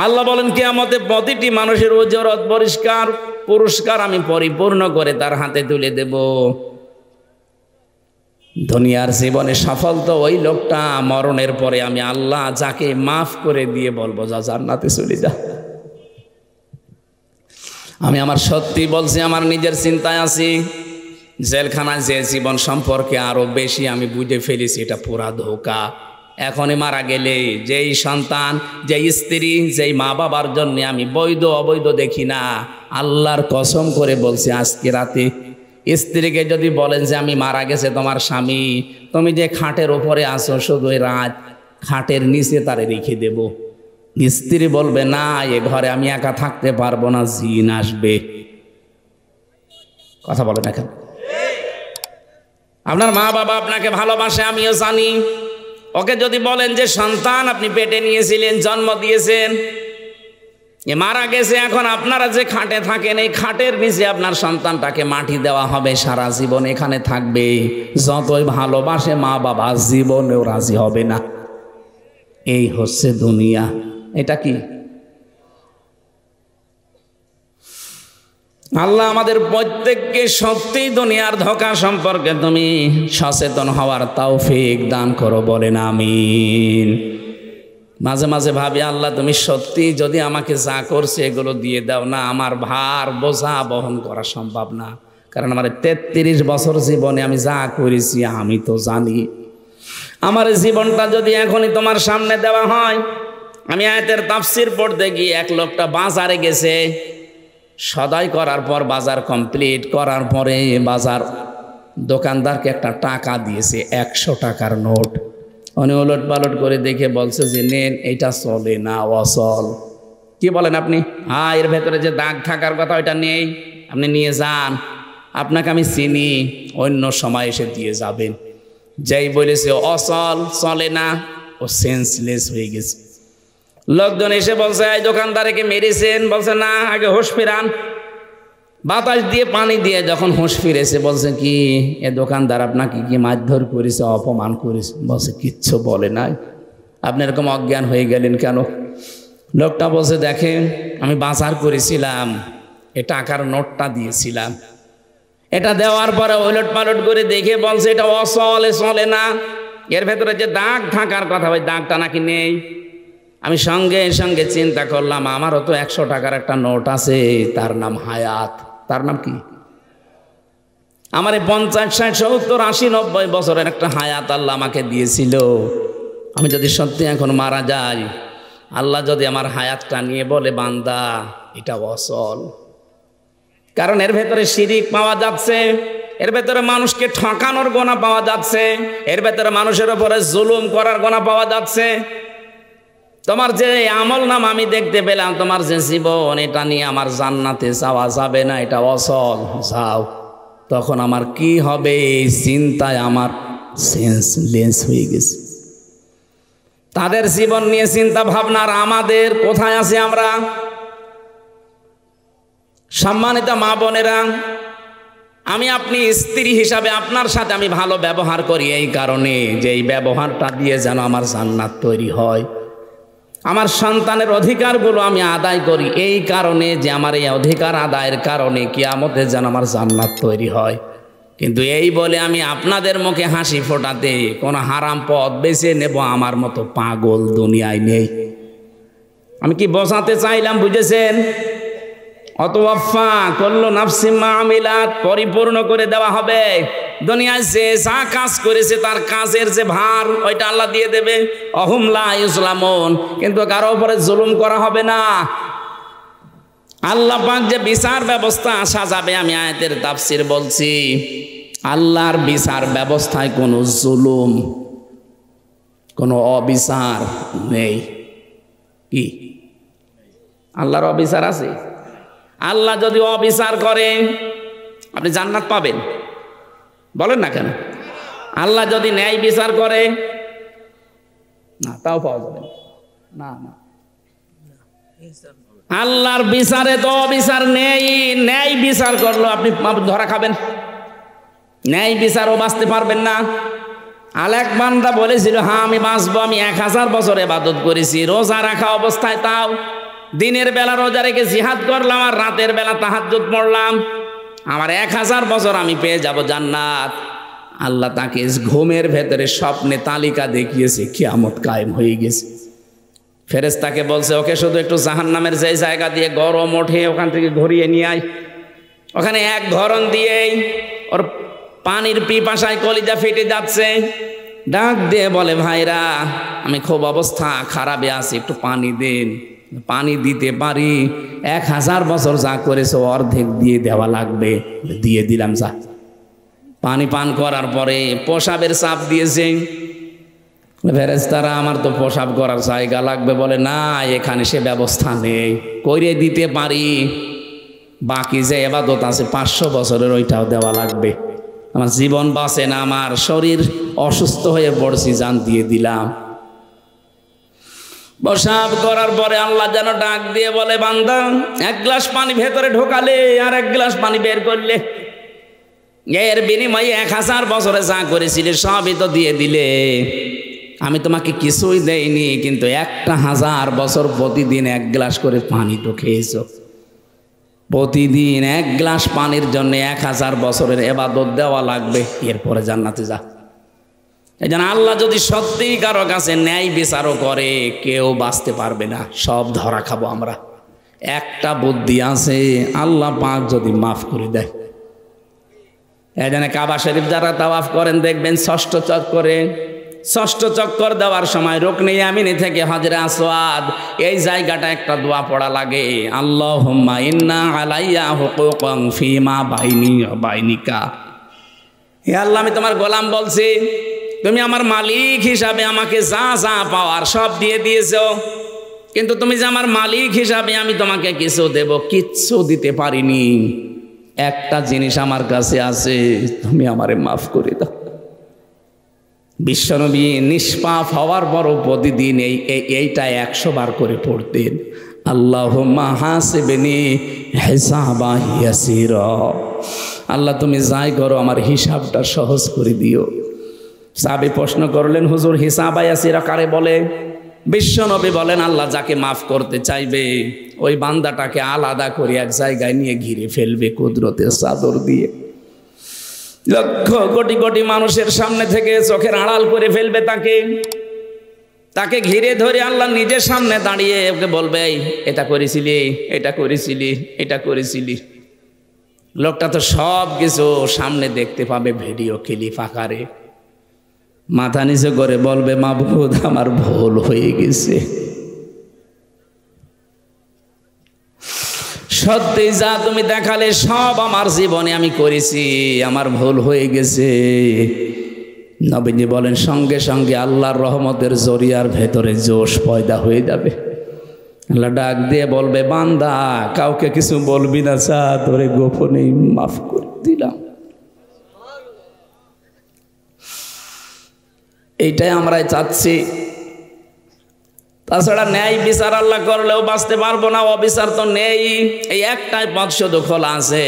আল্লাহ বলেন কিয়ামতে প্রতিটি মানুষের উজরত, পরিষ্কার পুরস্কার আমি পরিপূর্ণ করে তার হাতে তুলে দেব। দুনিয়ার জীবনে সফল তো ওই লোকটা, মরণের পরে আমি আল্লাহ যাকে মাফ করে দিয়ে বলবো যা জান্নাতে চলে যা। আমি আমার সত্যি বলছি, আমার নিজের চিন্তায় আছি। জেলখানায় যে জীবন সম্পর্কে আরো বেশি আমি বুঝে ফেলেছি এটা পুরা ধোঁকা। এখনই মারা গেলে যেই সন্তান, যেই স্ত্রী, যেই মা বাবার জন্য আমি বৈধ অবৈধ দেখি না, আল্লাহর কসম করে বলছি আজকে রাতে স্ত্রীকে যদি বলেন যে আমি মারা গেছে তোমার স্বামী, তুমি যে খাটের ওপরে আসো শুধু রাত খাটের নিচে তারে রেখে দেব, স্ত্রী বলবে না এ ঘরে আমি একা থাকতে পারবো না, জিন আসবে। কথা বলে না কেন? আপনার মা বাবা আপনাকে ভালোবাসে, আমিও জানি। ওকে যদি বলেন যে সন্তান আপনি পেটে নিয়েছিলেন, জন্ম দিয়েছেন, এ মারা গেছে, এখন আপনারা যে খাটে থাকেন এই খাটের নিচে আপনার সন্তানটাকে মাটি দেওয়া হবে, সারা জীবন এখানে থাকবে। যতই ভালোবাসে মা বাবা জীবনেও রাজি হবে না। এই হচ্ছে দুনিয়া। এটা কি? আল্লাহ আমাদের প্রত্যেককে সত্যি দুনিয়ার ধোঁকা সম্পর্কে তুমি সচেতন হওয়ার তৌফিক দান করো, বলেন আমিন। মাঝে মাঝে ভাবি আল্লাহ তুমি সত্যি যদি আমাকে যা করছে এগুলো দিয়ে দাও না, আমার ভার বোঝা বহন করা সম্ভব না। কারণ আমার 33 বছর জীবনে আমি যা করেছি আমি তো জানি। আমার জীবনটা যদি এখনই তোমার সামনে দেওয়া হয়, আমি আয়াতের তাফসীর পড়তে গিয়ে এক লোকটা বাজারে গেছে, সদাই করার পর বাজার কমপ্লিট করার পরে বাজার দোকানদারকে একটা টাকা দিয়েছে, 100 টাকার নোট। উনি ওলট পালট করে দেখে বলছে যে নেন, এটা চলে না, অচল। কি বলেন আপনি? হ্যাঁ, এর ভেতরে যে দাগ থাকার কথা ওইটা নেই, আপনি নিয়ে যান, আপনাকে আমি চিনি, অন্য সময় এসে দিয়ে যাবেন। যেই বলেছে অচল, চলে না, ও সেন্সলেস হয়ে গেছে। লোকজন এসে বলছে এই দোকানদারকে মেরেছেন, বলছে না, আগে হুঁশ ফিরান। বাতাস দিয়ে পানি দিয়ে যখন হুঁশ ফিরেছে বলছে কি এ দোকানদার আপনাকে কি মারধর করেছে, অপমান করেছে? বলছে কিচ্ছু বলে নাই। আপনি এরকম অজ্ঞান হয়ে গেলেন কেন? লোকটা বলছে দেখেন আমি বাজার করেছিলাম, এ টাকার নোটটা দিয়েছিলাম, এটা দেওয়ার পরে ওলট পালট করে দেখে বলছে এটা অচলে, চলে না, এর ভেতরে যে দাগ থাকার কথা ওই দাগটা নাকি নেই। আমি সঙ্গে সঙ্গে চিন্তা করলাম আমারও তো 100 টাকার একটা নোট আছে, তার নাম হায়াত। তার নাম কি? আমার 50, 60, 70, 80, 90 বছরের একটা হায়াত আল্লাহ আমাকে দিয়েছিল। আমি যদি সত্যি এখন মারা যাই, আল্লাহ যদি আমার হায়াতটা নিয়ে বলে বান্দা এটা অচল, কারণ এর ভেতরে শিরিক পাওয়া যাচ্ছে, এর ভেতরে মানুষকে ঠকানোর গোনা পাওয়া যাচ্ছে, এর ভেতরে মানুষের উপরে জুলুম করার গোনা পাওয়া যাচ্ছে। তোমার যে আমল নাম আমি দেখতে পেলাম, তোমার যে জীবন, এটা নিয়ে আমার জান্নাতে যাওয়া যাবে না, এটা অচল, যাও। তখন আমার কি হবে এই চিন্তায় আমার সেন্সলেস হয়ে গেছে। তাদের জীবন নিয়ে চিন্তা ভাবনার আমাদের কোথায় আছে? আমরা সম্মানিত মা বোনেরা, আমি আপনি স্ত্রী হিসাবে আপনার সাথে আমি ভালো ব্যবহার করি এই কারণে যে এই ব্যবহারটা দিয়ে যেন আমার জান্নাত তৈরি হয়। আমার সন্তানের অধিকারগুলো আমি আদায় করি এই কারণে যে আমার এই অধিকার আদায়ের কারণে কিয়ামতে যেন আমার জান্নাত তৈরি হয়। কিন্তু এই বলে আমি আপনাদের মুখে হাসি ফোটাতে কোনো হারাম পথ বেছে নেব আমার মতো পাগল দুনিয়ায় নেই। আমি কি বোঝাতে চাইলাম বুঝেছেন? অতওয়াফা কুল্লু নাফসিম মা আমিলাত, পরিপূর্ণ করে দেওয়া হবে। দুনিয়ায় যে যা কাজ করেছে তার কাজের যে ভার ওইটা আল্লাহ দিয়ে দেবে। অহুম লা ইউজলামুন, কিন্তু কারো উপরে জুলুম করা হবে না। আল্লাহ পাক যে বিচার ব্যবস্থা সাজাবে, আমি আয়াতের তাফসীর বলছি, আল্লাহর বিচার ব্যবস্থায় কোনো জুলুম, কোনো অবিচার নেই। কি আল্লাহর অবিচার আছে? আল্লাহ যদি অবিচার করে আপনি জান্নাত পাবেন? বলেন না কেন? আল্লাহ যদি ন্যায় বিচার করে না, তাও পাওয়া যাবে না। না, আল্লাহর বিচারে তো অবিচার নেই। ন্যায় বিচার করলো আপনি ধরা খাবেন, ন্যায় বিচারও বাঁচতে পারবেন না। আলেক বান্দা বলেছিল, হ্যাঁ আমি বাঁচবো, আমি 1000 বছর ইবাদত করেছি, রোজা রাখা অবস্থায়, তাও দিনের বেলা রোজা রেখে জিহাদ করলাম আর রাতের বেলা তাহাজ্জুদ পড়লাম, আমার 1000 বছর আমি পেয়ে যাব জান্নাত। আল্লাহ তাকে ঘুমের ভেতরে স্বপ্নে তালিকা দেখিয়েছে, কিয়ামত কায়েম হয়ে গেছে। ফেরেশতাকে বলছে, ওকে শুধু একটু জাহান্নামের যে জায়গা দিয়ে গরম ওঠে ওখান থেকে ঘুরিয়ে নিয়ে আয়। ওখানে এক ধরন দিয়েই ওর পানির পিপাসায় কলিজা ফেটে যাচ্ছে। ডাক দিয়ে বলে, ভাইরা আমি খুব অবস্থা খারাপে আছি, একটু পানি দেন। পানি দিতে পারি, 1000 বছর যা করেছে অর্ধেক দিয়ে দেওয়া লাগবে। দিয়ে দিলাম। যা পানি পান করার পরে পেশাবের চাপ দিয়েছে। ফেরেশতারা, আমার তো পেশাব করার জায়গা লাগবে। বলে, না এখানে সে ব্যবস্থা নেই, করে দিতে পারি, বাকি যে ইবাদত আছে 500 বছরের ওইটাও দেওয়া লাগবে। আমার জীবন বাঁচে না, আমার শরীর অসুস্থ হয়ে পড়ছি, জান দিয়ে দিলাম। পেশাব করার পরে আল্লাহ যেন ডাক দিয়ে বলে, বান্দা 1 গ্লাস পানি ভেতরে ঢোকালে আর 1 গ্লাস পানি বের করলে, এর বিনিময়ে 1000 বছরে যা করেছিলে সবই তো দিয়ে দিলে। আমি তোমাকে কিছুই দেইনি, কিন্তু 1000 বছর প্রতিদিন 1 গ্লাস করে পানি তো খেয়েছো। প্রতিদিন 1 গ্লাস পানির জন্য 1000 বছরের ইবাদত দেওয়া লাগবে, এরপরে জান্নাতে যা। এই জন্য আল্লাহ যদি সত্যিই কারো কাছে ন্যায় বিচারও করে, কেউ বাঁচতে পারবে না, সব ধরা খাবো আমরা। একটা বুদ্ধি আছে, আল্লাহ পাক যদি মাফ করে দেয়। এই জন্য কাবা শরীফ যারা তাওয়াফ করেন দেখবেন 6ষ্ঠ চক্করে, 6ষ্ঠ চক্কর দেওয়ার সময় রুকনে ইয়ামিনী থেকে হজরে আসওয়াদ এই জায়গাটা একটা দোয়া পড়া লাগে, আল্লাহুম্মা ইন্না আলাইয়া হুকুকান ফিমা বাইনি ওয়া বাইনিকা। হে আল্লাহ, আমি তোমার গোলাম বলছি, তুমি আমার মালিক হিসাবে আমাকে যা যা পাওয়ার সব দিয়ে দিয়েছো, কিন্তু তুমি যে আমার মালিক হিসাবে আমি তোমাকে কিছু দেব, কিচ্ছু দিতে পারিনি। একটা জিনিস আমার কাছে আছে, তুমি আমারে মাফ করে দাও। বিশ্বনবী নিষ্পাপ হওয়ার পরও প্রতিদিন এইটা 100 বার করে পড়তেন, আল্লাহুম্মা হাসিবনি হিসাবান ইয়াসিরা। আল্লাহ তুমি যাই করো আমার হিসাবটা সহজ করে দিও। সাহাবী প্রশ্ন করলেন, হুজুর হিসাবা ইয়াসিরা কারে বলে? বিশ্বনবী বলেন, আল্লাহ যাকে মাফ করতে চাইবে ওই বান্দাটাকে আলাদা করে এক জায়গায় নিয়ে ঘিরে ফেলবে কুদরতের চাদর দিয়ে। লক্ষ কোটি কোটি মানুষের সামনে থেকে চোখের আড়াল করে ফেলবে তাকে ঘিরে ধরে আল্লাহ নিজের সামনে দাঁড়িয়ে ওকে বলবে, এটা করেছিলি, এটা করেছিলি, এটা করেছিলি। লোকটা তো সব কিছু সামনে দেখতে পাবে ভিডিও ক্লিপ আকারে। মাথা নিচে করে বলবে, মাবুদ আমার ভুল হয়ে গেছে। সত্যি যা তুমি দেখালে সব আমার জীবনে আমি করেছি, আমার ভুল হয়ে গেছে। নবীজি বলেন, সঙ্গে সঙ্গে আল্লাহর রহমতের জরিয়ার ভেতরে জোশ পয়দা হয়ে যাবে। আল্লাহ ডাক দিয়ে বলবে, বান্দা কাউকে কিছু বলবি না, চা তোরে গোপনে মাফ করে দিলাম। এইটাই আমরা চাচ্ছি। তাছাড়া ন্যায় বিচার আল্লাহ করলেও বাঁচতে পারবো না, অবিচার তো নেই। এই একটাই পথ শুধু খোলা আছে।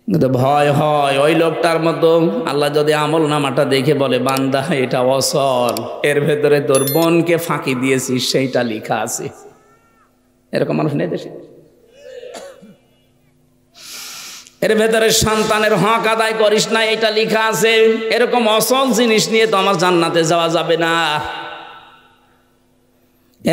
কিন্তু ভয় হয় ওই লোকটার মতো, আল্লাহ যদি আমল নামাটা দেখে বলে বান্দা এটা অসল, এর ভেতরে তোর বোনকে ফাঁকি দিয়েছিস সেইটা লেখা আছে। এরকম মানুষ নেই দেশে। এর ভেতরে সন্তানের হক আদায় করিস না এটা লেখা আছে। এরকম অসল জিনিস নিয়ে তো আমার জান্নাতে যাওয়া যাবে না।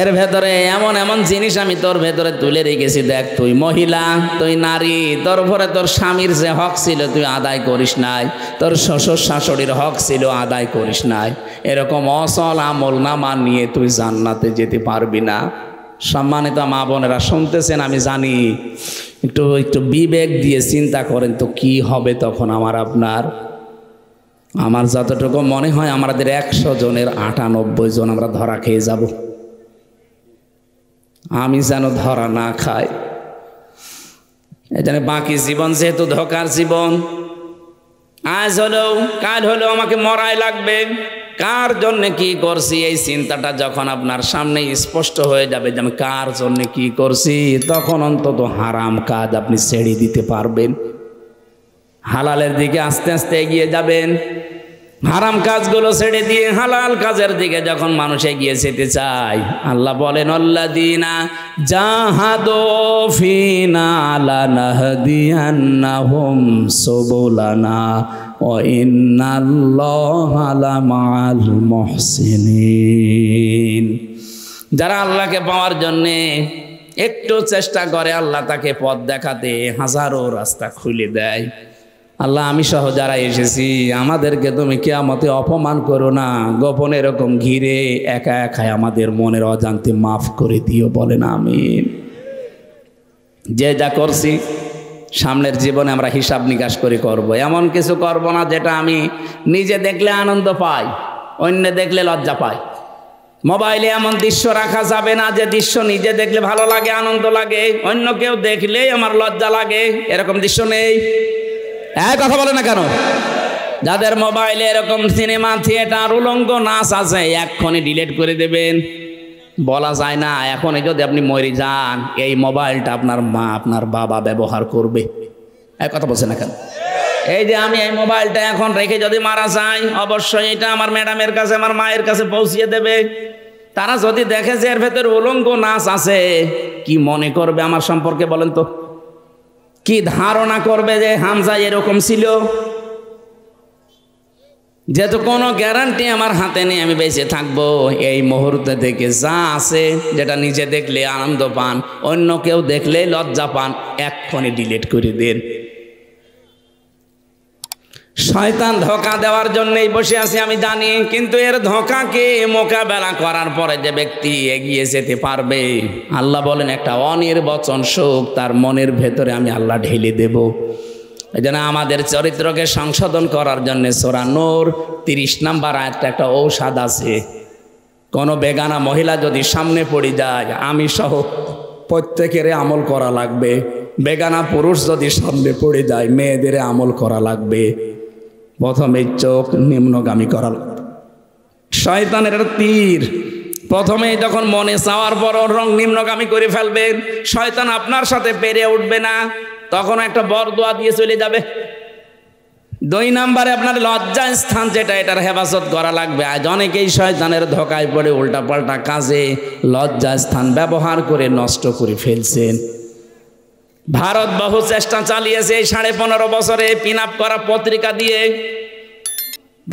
এর ভেতরে এমন এমন জিনিস আমি তোর ভেতরে তুলে রেখেছি। দেখ, তুই মহিলা, তুই নারী, তোর ভরে তোর স্বামীর যে হক ছিল তুই আদায় করিস নাই, তোর শ্বশুর শাশুড়ির হক ছিল আদায় করিস নাই। এরকম অসল আমল নামা নিয়ে তুই জান্নাতে যেতে পারবি না। সম্মানিত মা বোনেরা শুনতেছেন, আমি জানি, একটু একটু বিবেক দিয়ে চিন্তা করেন তো কি হবে তখন আমার যতটুকু মনে হয় আমাদের 100 জনের 98 জন আমরা ধরা খেয়ে যাব। আমি যেন ধরা না খাই। এজন্য বাকি জীবন যেহেতু ধোকার জীবন, আজ হলেও কাল হলেও আমাকে মরাই লাগবে। কার জন্য কি করছি এই চিন্তাটা যখন আপনার সামনে স্পষ্ট হয়ে যাবে যে আমি কার জন্য কি করছি, তখন অন্তত হারাম কাজ আপনি ছেড়ে দিতে পারবেন, হালালের দিকে আস্তে আস্তে এগিয়ে যাবেন। হারাম কাজগুলো ছেড়ে দিয়ে হালাল কাজের দিকে যখন মানুষ এগিয়ে যেতে চায়, আল্লাহ বলেন আল্লাযীনা জাহাদু ফীনা লানাহদিয়ান্নাহুম সুবুলানা ওয়া ইন্নাল্লাহা লামাআল মুহসিনিন। যারা আল্লাহকে পাওয়ার জন্যে একটু চেষ্টা করে, আল্লাহ তাকে পথ দেখাতে হাজারো রাস্তা খুলে দেয়। আল্লাহ আমি সহ যারা এসেছি আমাদেরকে তুমি কিয়ামতে অপমান করো না, গোপনে এরকম ঘিরে একা একাই আমাদের মনের অজান্তে মাফ করে দিও, বলেন আমিন। যে যা করছি সামনের জীবনে আমরা হিসাব নিকাশ করে করব। এমন কিছু করব না যেটা আমি নিজে দেখলে আনন্দ পাই, অন্য দেখলে লজ্জা পাই। মোবাইলে এমন দৃশ্য রাখা যাবে না যে দৃশ্য নিজে দেখলে ভালো লাগে, আনন্দ লাগে, অন্য কেউ দেখলেই আমার লজ্জা লাগে। এরকম দৃশ্য নেই। কথা বলে না কেন? যাদের মোবাইলে এরকম সিনেমা, থিয়েটার, উলঙ্গ নাচ আছে এক্ষুনি ডিলিট করে দেবেন। বলা যায় না এখনই যদি আপনি মরে যান এই মোবাইলটা আপনার মা আপনার বাবা ব্যবহার করবে। কথা বলছে না কেন? এই যে আমি এই মোবাইলটা এখন রেখে যদি মারা যাই, অবশ্যই এটা আমার ম্যাডামের কাছে, আমার মায়ের কাছে পৌঁছিয়ে দেবে। তারা যদি দেখে যে এর ভেতরে উলঙ্গ নাচ আছে, কি মনে করবে আমার সম্পর্কে বলেন তো? কি ধারণা করবে যে হামজা এরকম ছিল? যেহেতু কোনো গ্যারান্টি আমার হাতে নেই আমি বেঁচে থাকবো, এই মুহূর্তে থেকে যা আছে যেটা নিজে দেখলে আনন্দ পান, অন্য কেউ দেখলে লজ্জা পান, এক্ষুনি ডিলিট করে দেন। শয়তান ধোঁকা দেওয়ার জন্যই বসে আছি আমি জানি, কিন্তু এর ধোঁকাকে মোকাবেলা করার পরে যে ব্যক্তি এগিয়ে যেতে পারবে, আল্লাহ বলেন একটা অনির্বচন সুখ তার মনের ভেতরে আমি আল্লাহ ঢেলে দেব। এই জন্য আমাদের চরিত্রকে সংশোধন করার জন্য সূরা নূর 30 নম্বর আয়াতটা একটা ঔষধ আছে। কোনো বেগানা মহিলা যদি সামনে পড়ে যায়, আমি সহ প্রত্যেকের আমল করা লাগবে। বেগানা পুরুষ যদি সামনে পড়ে যায়, মেয়েদের আমল করা লাগবে। প্রথমে চোখ নিম্নগামী করা লাগবে। শয়তানের তীর প্রথমে যখন মনে চাওয়ার পর রং নিম্নগামী করে ফেলবে, শয়তান আপনার সাথে পেরে উঠবে না, তখন একটা বরদোয়া দিয়ে চলে যাবে। 2 নম্বরে আপনার লজ্জা স্থান যেটা, এটার হেফাজত করা লাগবে। আজ অনেকেই শয়তানের ধোঁকায় পড়ে উল্টাপাল্টা কাজে লজ্জা স্থান ব্যবহার করে নষ্ট করে ফেলছেন। ভারত বহু চেষ্টা চালিয়েছে এই 15.5 বছরে পিন আপ করা পত্রিকা দিয়ে।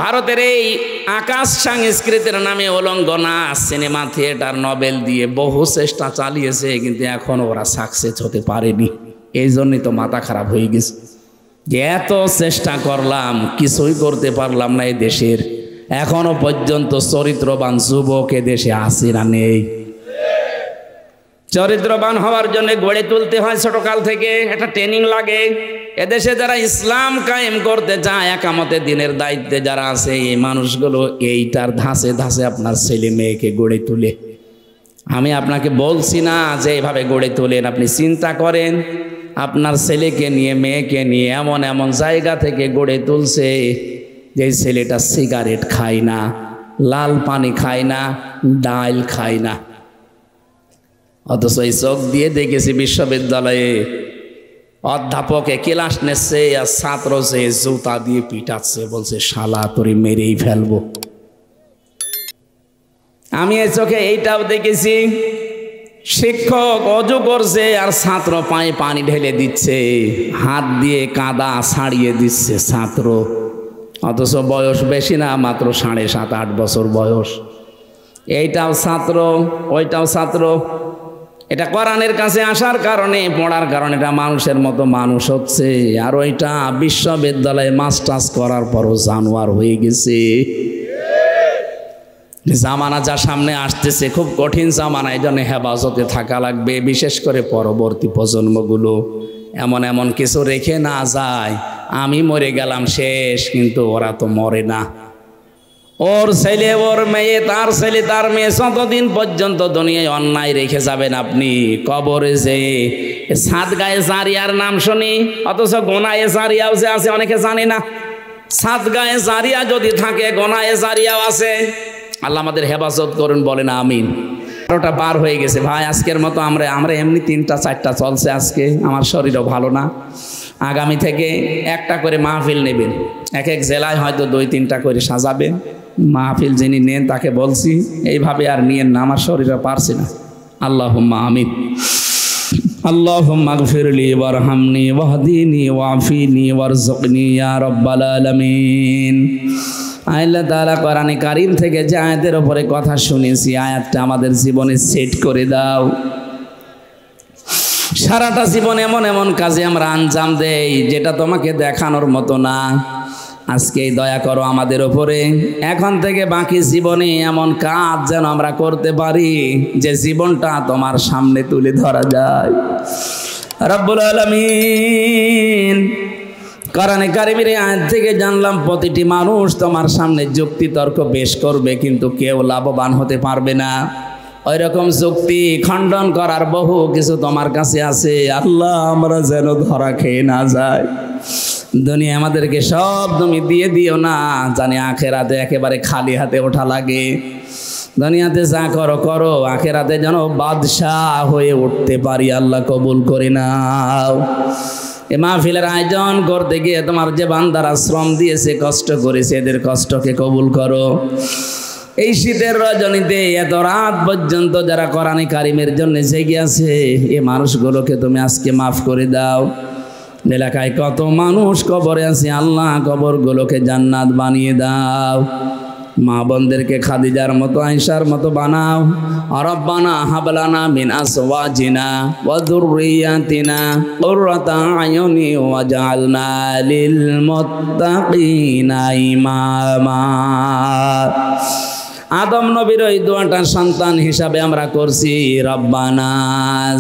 ভারতের এই আকাশ সংস্কৃতির নামে উলঙ্গ নাচ, সিনেমা, থিয়েটার, নভেল দিয়ে বহু চেষ্টা চালিয়েছে, কিন্তু এখনো ওরা সাকসেস হতে পারেনি। এই জন্যই তো মাথা খারাপ হয়ে গেছে যে এত চেষ্টা করলাম কিছুই করতে পারলাম না। এই দেশের এখনো পর্যন্ত চরিত্রবান যুবক এ দেশে আছে না নেই? চরিত্রবান হওয়ার জন্য গড়ে তুলতে হয় ছোটকাল থেকে, একটা ট্রেনিং লাগে। এদেশে যারা ইসলাম কায়েম করতে চায়, একামতের দিনের দায়িত্বে যারা আছে, এই মানুষগুলো এইটার ধাঁচে ধাঁচে আপনার ছেলে মেয়েকে গড়ে তুলে। আমি আপনাকে বলছি না যে এইভাবে গড়ে তোলেন, আপনি চিন্তা করেন আপনার ছেলেকে নিয়ে মেয়েকে নিয়ে এমন এমন জায়গা থেকে গড়ে তুলছে যে ছেলেটা সিগারেট খায় না, লাল পানি খায় না, ডাল খায় না। অথচ এই চোখ দিয়ে দেখেছি বিশ্ববিদ্যালয়ে অধ্যাপকে ক্লাস নিচ্ছে আর ছাত্র যে জুতা দিয়ে পিটাচ্ছে, বলছে শালা তোরে মেরেই ফেলবো। আমি এই চোখে এইটাও দেখেছি, শিক্ষক অজু করছে আর ছাত্র পায়ে পানি ঢেলে দিচ্ছে, হাত দিয়ে কাদা ছাড়িয়ে দিচ্ছে ছাত্র, অথচ বয়স বেশি না, মাত্র 7.5-8 বছর বয়স। এইটাও ছাত্র, ওইটাও ছাত্র। এটা কোরআনের কাছে আসার কারণে, পড়ার কারণে এটা মানুষের মতো মানুষ হচ্ছে। আর ওইটা বিশ্ববিদ্যালয়ে মাস্টার্স করার পরও জানোয়ার হয়ে গেছে। জামানা যা সামনে আসতেছে খুব কঠিন জামানা, এই জন্য হেফাজতে থাকা লাগবে। বিশেষ করে পরবর্তী প্রজন্মগুলো এমন এমন কিছু রেখে না যায়, আমি মরে গেলাম শেষ, কিন্তু ওরা তো মরে না। ওর ছেলে ওর মেয়ে, তার ছেলে তার মেয়ে, যতদিন পর্যন্ত দুনিয়ায় অন্যায় রেখে যাবেন আপনি, কবরে যে সাদগায়ে জারিয়ার নাম শুনি, অথচ গোনায়ে জারিয়াও যে আছে অনেকে জানে না। সাদগায়ে জারিয়া যদি থাকে, গোনায়ে জারিয়াও আছে। আল্লাহ আমাদের হেফাজত করুন, বলেন আমিন। 12টা পার হয়ে গেছে ভাই, আজকের মতো আমরা এমনি 3টা-4টা চলছে আজকে, আমার শরীরও ভালো না। আগামী থেকে একটা করে মাহফিল নেবেন, এক এক জেলায় হয়তো 2-3টা করে সাজাবেন। মাহফিল যিনি নেন তাকে বলছি এইভাবে আর নিয়েন না, আমার শরীরে পারছি না। আল্লাহুম্মা আমিন। আল্লাহুম্মা গফিরলি ওয়ারহামনি ওয়াহদিনি ওয়াফিনি ওয়ারযুকনি ইয়া রাব্বাল আলামিন। আল্লাহ তাআলা কোরআনে কারীম থেকে যে আয়াতের উপরে কথা শুনেছি, আয়াতটা আমাদের জীবনে সেট করে দাও। সারাটা জীবন এমন এমন কাজে আমরা আঞ্জাম দেই যেটা তোমাকে দেখানোর মতো না। আজকে দয়া করো আমাদের উপরে, এখন থেকে বাকি জীবনে এমন কাজ যেন আমরা করতে পারি যে জীবনটা তোমার সামনে তুলে ধরা যায়। রব্বুল আলামিন, কোরআনে কারীমের আয়াত থেকে জানলাম প্রতিটি মানুষ তোমার সামনে যুক্তি তর্ক পেশ করবে, কিন্তু কেউ লাভবান হতে পারবে না। ওই রকম যুক্তি খণ্ডন করার বহু কিছু তোমার কাছে আছে। আল্লাহ, আমরা যেন ধরা খেয়ে না যায়। দুনিয়া আমাদেরকে সব তুমি দিয়ে দিও না, জানি আখেরাতে একেবারে খালি হাতে ওঠা লাগে। দুনিয়াতে যা করো করো, আখেরাতে যেন বাদশাহ হয়ে উঠতে পারি। আল্লাহ কবুল করে নাও। এ মাহফিলের আয়োজন করতে গিয়ে তোমার যে বান্দারা শ্রম দিয়েছে, কষ্ট করেছে, এদের কষ্টকে কবুল করো। এই শীতের রজনীতে এত রাত পর্যন্ত যারা কোরআনে কারীমের জন্য জেগে আছে, এই মানুষগুলোকে তুমি আজকে মাফ করে দাও। এলাকায় কত মানুষ কবরে আছে, আল্লাহ কবরগুলোকে জান্নাত বানিয়ে দাও। মা বোনদেরকে খাদিজার মতো, আয়েশার মতো বানাও। রব্বানা হাবলানা মিন আসওয়াজিনা ওয়া যুররিয়াতিনা কুররাতা আয়ুনি ওয়াজআলনা লিল মুত্তাকিনা ইমামা। আদম নবীর ওই দোয়াটা সন্তান হিসাবে আমরা করছি। রব্বানা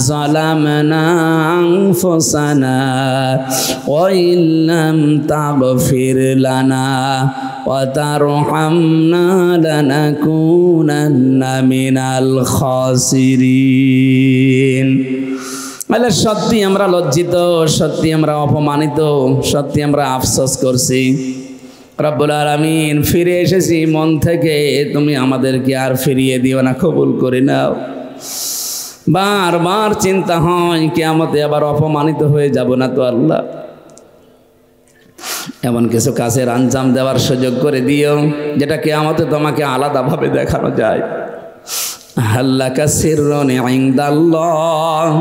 যালামনা আনফুসানা ওয়া ইল্লাম তাগফির লানা ওয়া তারহামনা লানাকুনান্না মিনাল খাসিরিন। মানে সত্যি আমরা লজ্জিত, সত্যি আমরা অপমানিত, সত্যি আমরা আফসোস করছি। রব্বুল আলামিন, ফিরে এসেছি মন থেকে, তুমি আমাদেরকে আর ফিরিয়ে দিও না, কবুল করে নাও। বারবার চিন্তা হয় কিয়ামতে আবার অপমানিত হয়ে যাব না তো আল্লাহ। এমন কিছু কাজের আঞ্জাম দেওয়ার সুযোগ করে দিও যেটা কিয়ামতে তোমাকে আলাদাভাবে দেখানো যায়। হাল্লাকা সিররুন ইনদাল্লাহ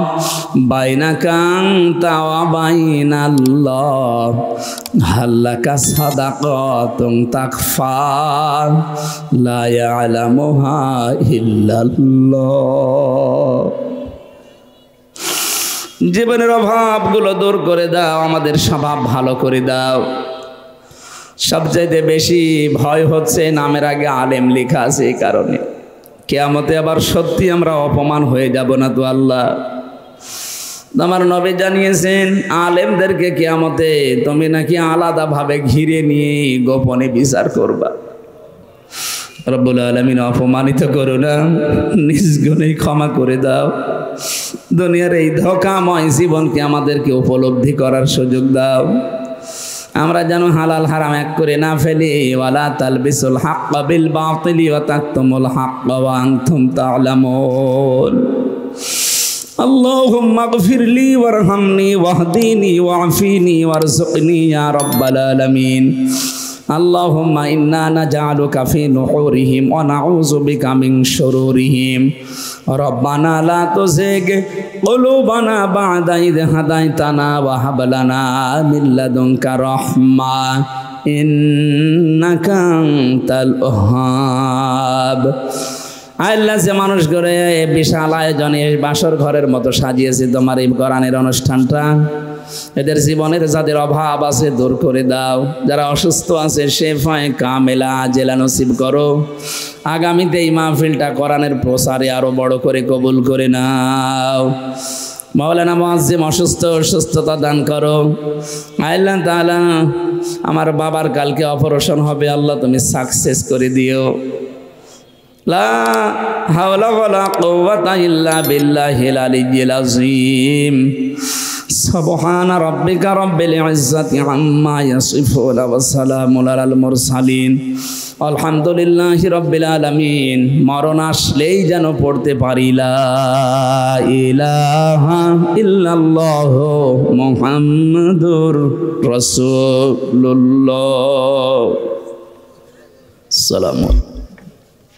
বাইনাকা আনতা ওয়া বাইনাল্লাহ হাল্লাকা সাদাকাতুন তাকফা লা ইয়ালামুহা ইল্লাল্লাহ। জীবনের অভাবগুলো দূর করে দাও, আমাদের স্বভাব ভালো করে দাও। সবচাইতে বেশি ভয় হচ্ছে নামের আগে আলেম লেখা আছে, এই কারণে কিয়ামতে আবার সত্যি আমরা অপমান হয়ে যাব না তো আল্লাহ। আমার নবী জানিয়েছেন আলেমদেরকে কিয়ামতে তুমি নাকি আলাদাভাবে ঘিরে নিয়ে গোপনে বিচার করবা। রব্বুল আলামিন, অপমানিত করো না, নিজ গুণেই ক্ষমা করে দাও। দুনিয়ার এই ধোঁকাময় জীবনকে আমাদেরকে উপলব্ধি করার সুযোগ দাও। আমরা যেন হালাল হারাম এক করে না ফেলি। ওয়ালা তালবিসুল হাক্কা বিল বাতিলি ওয়া তাকতুমুল হাক্কা ওয়া আনতুম তা'লামুন। আল্লাহুম্মা গফিরলি ওয়ারহামনি ওয়াহদিনি ওয়া'ফিনি ওয়ারযুকনি ইয়া রাব্বাল আলামিন। আল্লাহুম্মা ইন্না নাজআলুকা ফি নুহুরিহিম ওয়া নাউযু বিকা মিন শুরুরিহিম। রব্বানা লা তুযিগ কুলুবানা বা'দা ইয হাদাইতানা ওয়া হাব লানা মিন লাদুনকা রাহমা ইন্নাকা আনতাল ওয়াহ্হাব। আল্লাহ যে মানুষ করে বিশাল আয়োজনে বাসর ঘরের মতো সাজিয়েছে তোমার এই কোরআনের অনুষ্ঠানটা, এদের জীবনের যাদের অভাব আছে দূর করে দাও, যারা অসুস্থ আছে শেফায়ে কামেলা আজেলা নসিব করো। আগামীতে এই মাহফিলটা কোরআনের প্রসারে আরো বড় করে কবুল করে নাও। মাওলানা মুআজ্জিম অসুস্থ, সুস্থতা দান করো। আল্লাহ তাআলা আমার বাবার কালকে অপারেশন হবে, আল্লাহ তুমি সাকসেস করে দিও। লা হাওলা ওয়ালা কুওয়াতা ইল্লা বিল্লাহিল আলিয়্যিল আযীম। সুবহানা রাব্বিকা রাব্বিল ইজ্জাতি আম্মা ইয়াসিফুন ওয়া সালামুন আলাল মুরসালিন আলহামদুলিল্লাহি রাব্বিল আলামিন। মরণ আসলেই যেন পড়তে পারি লা ইলাহা ইল্লাল্লাহু মুহাম্মাদুর রাসূলুল্লাহ। সালাম।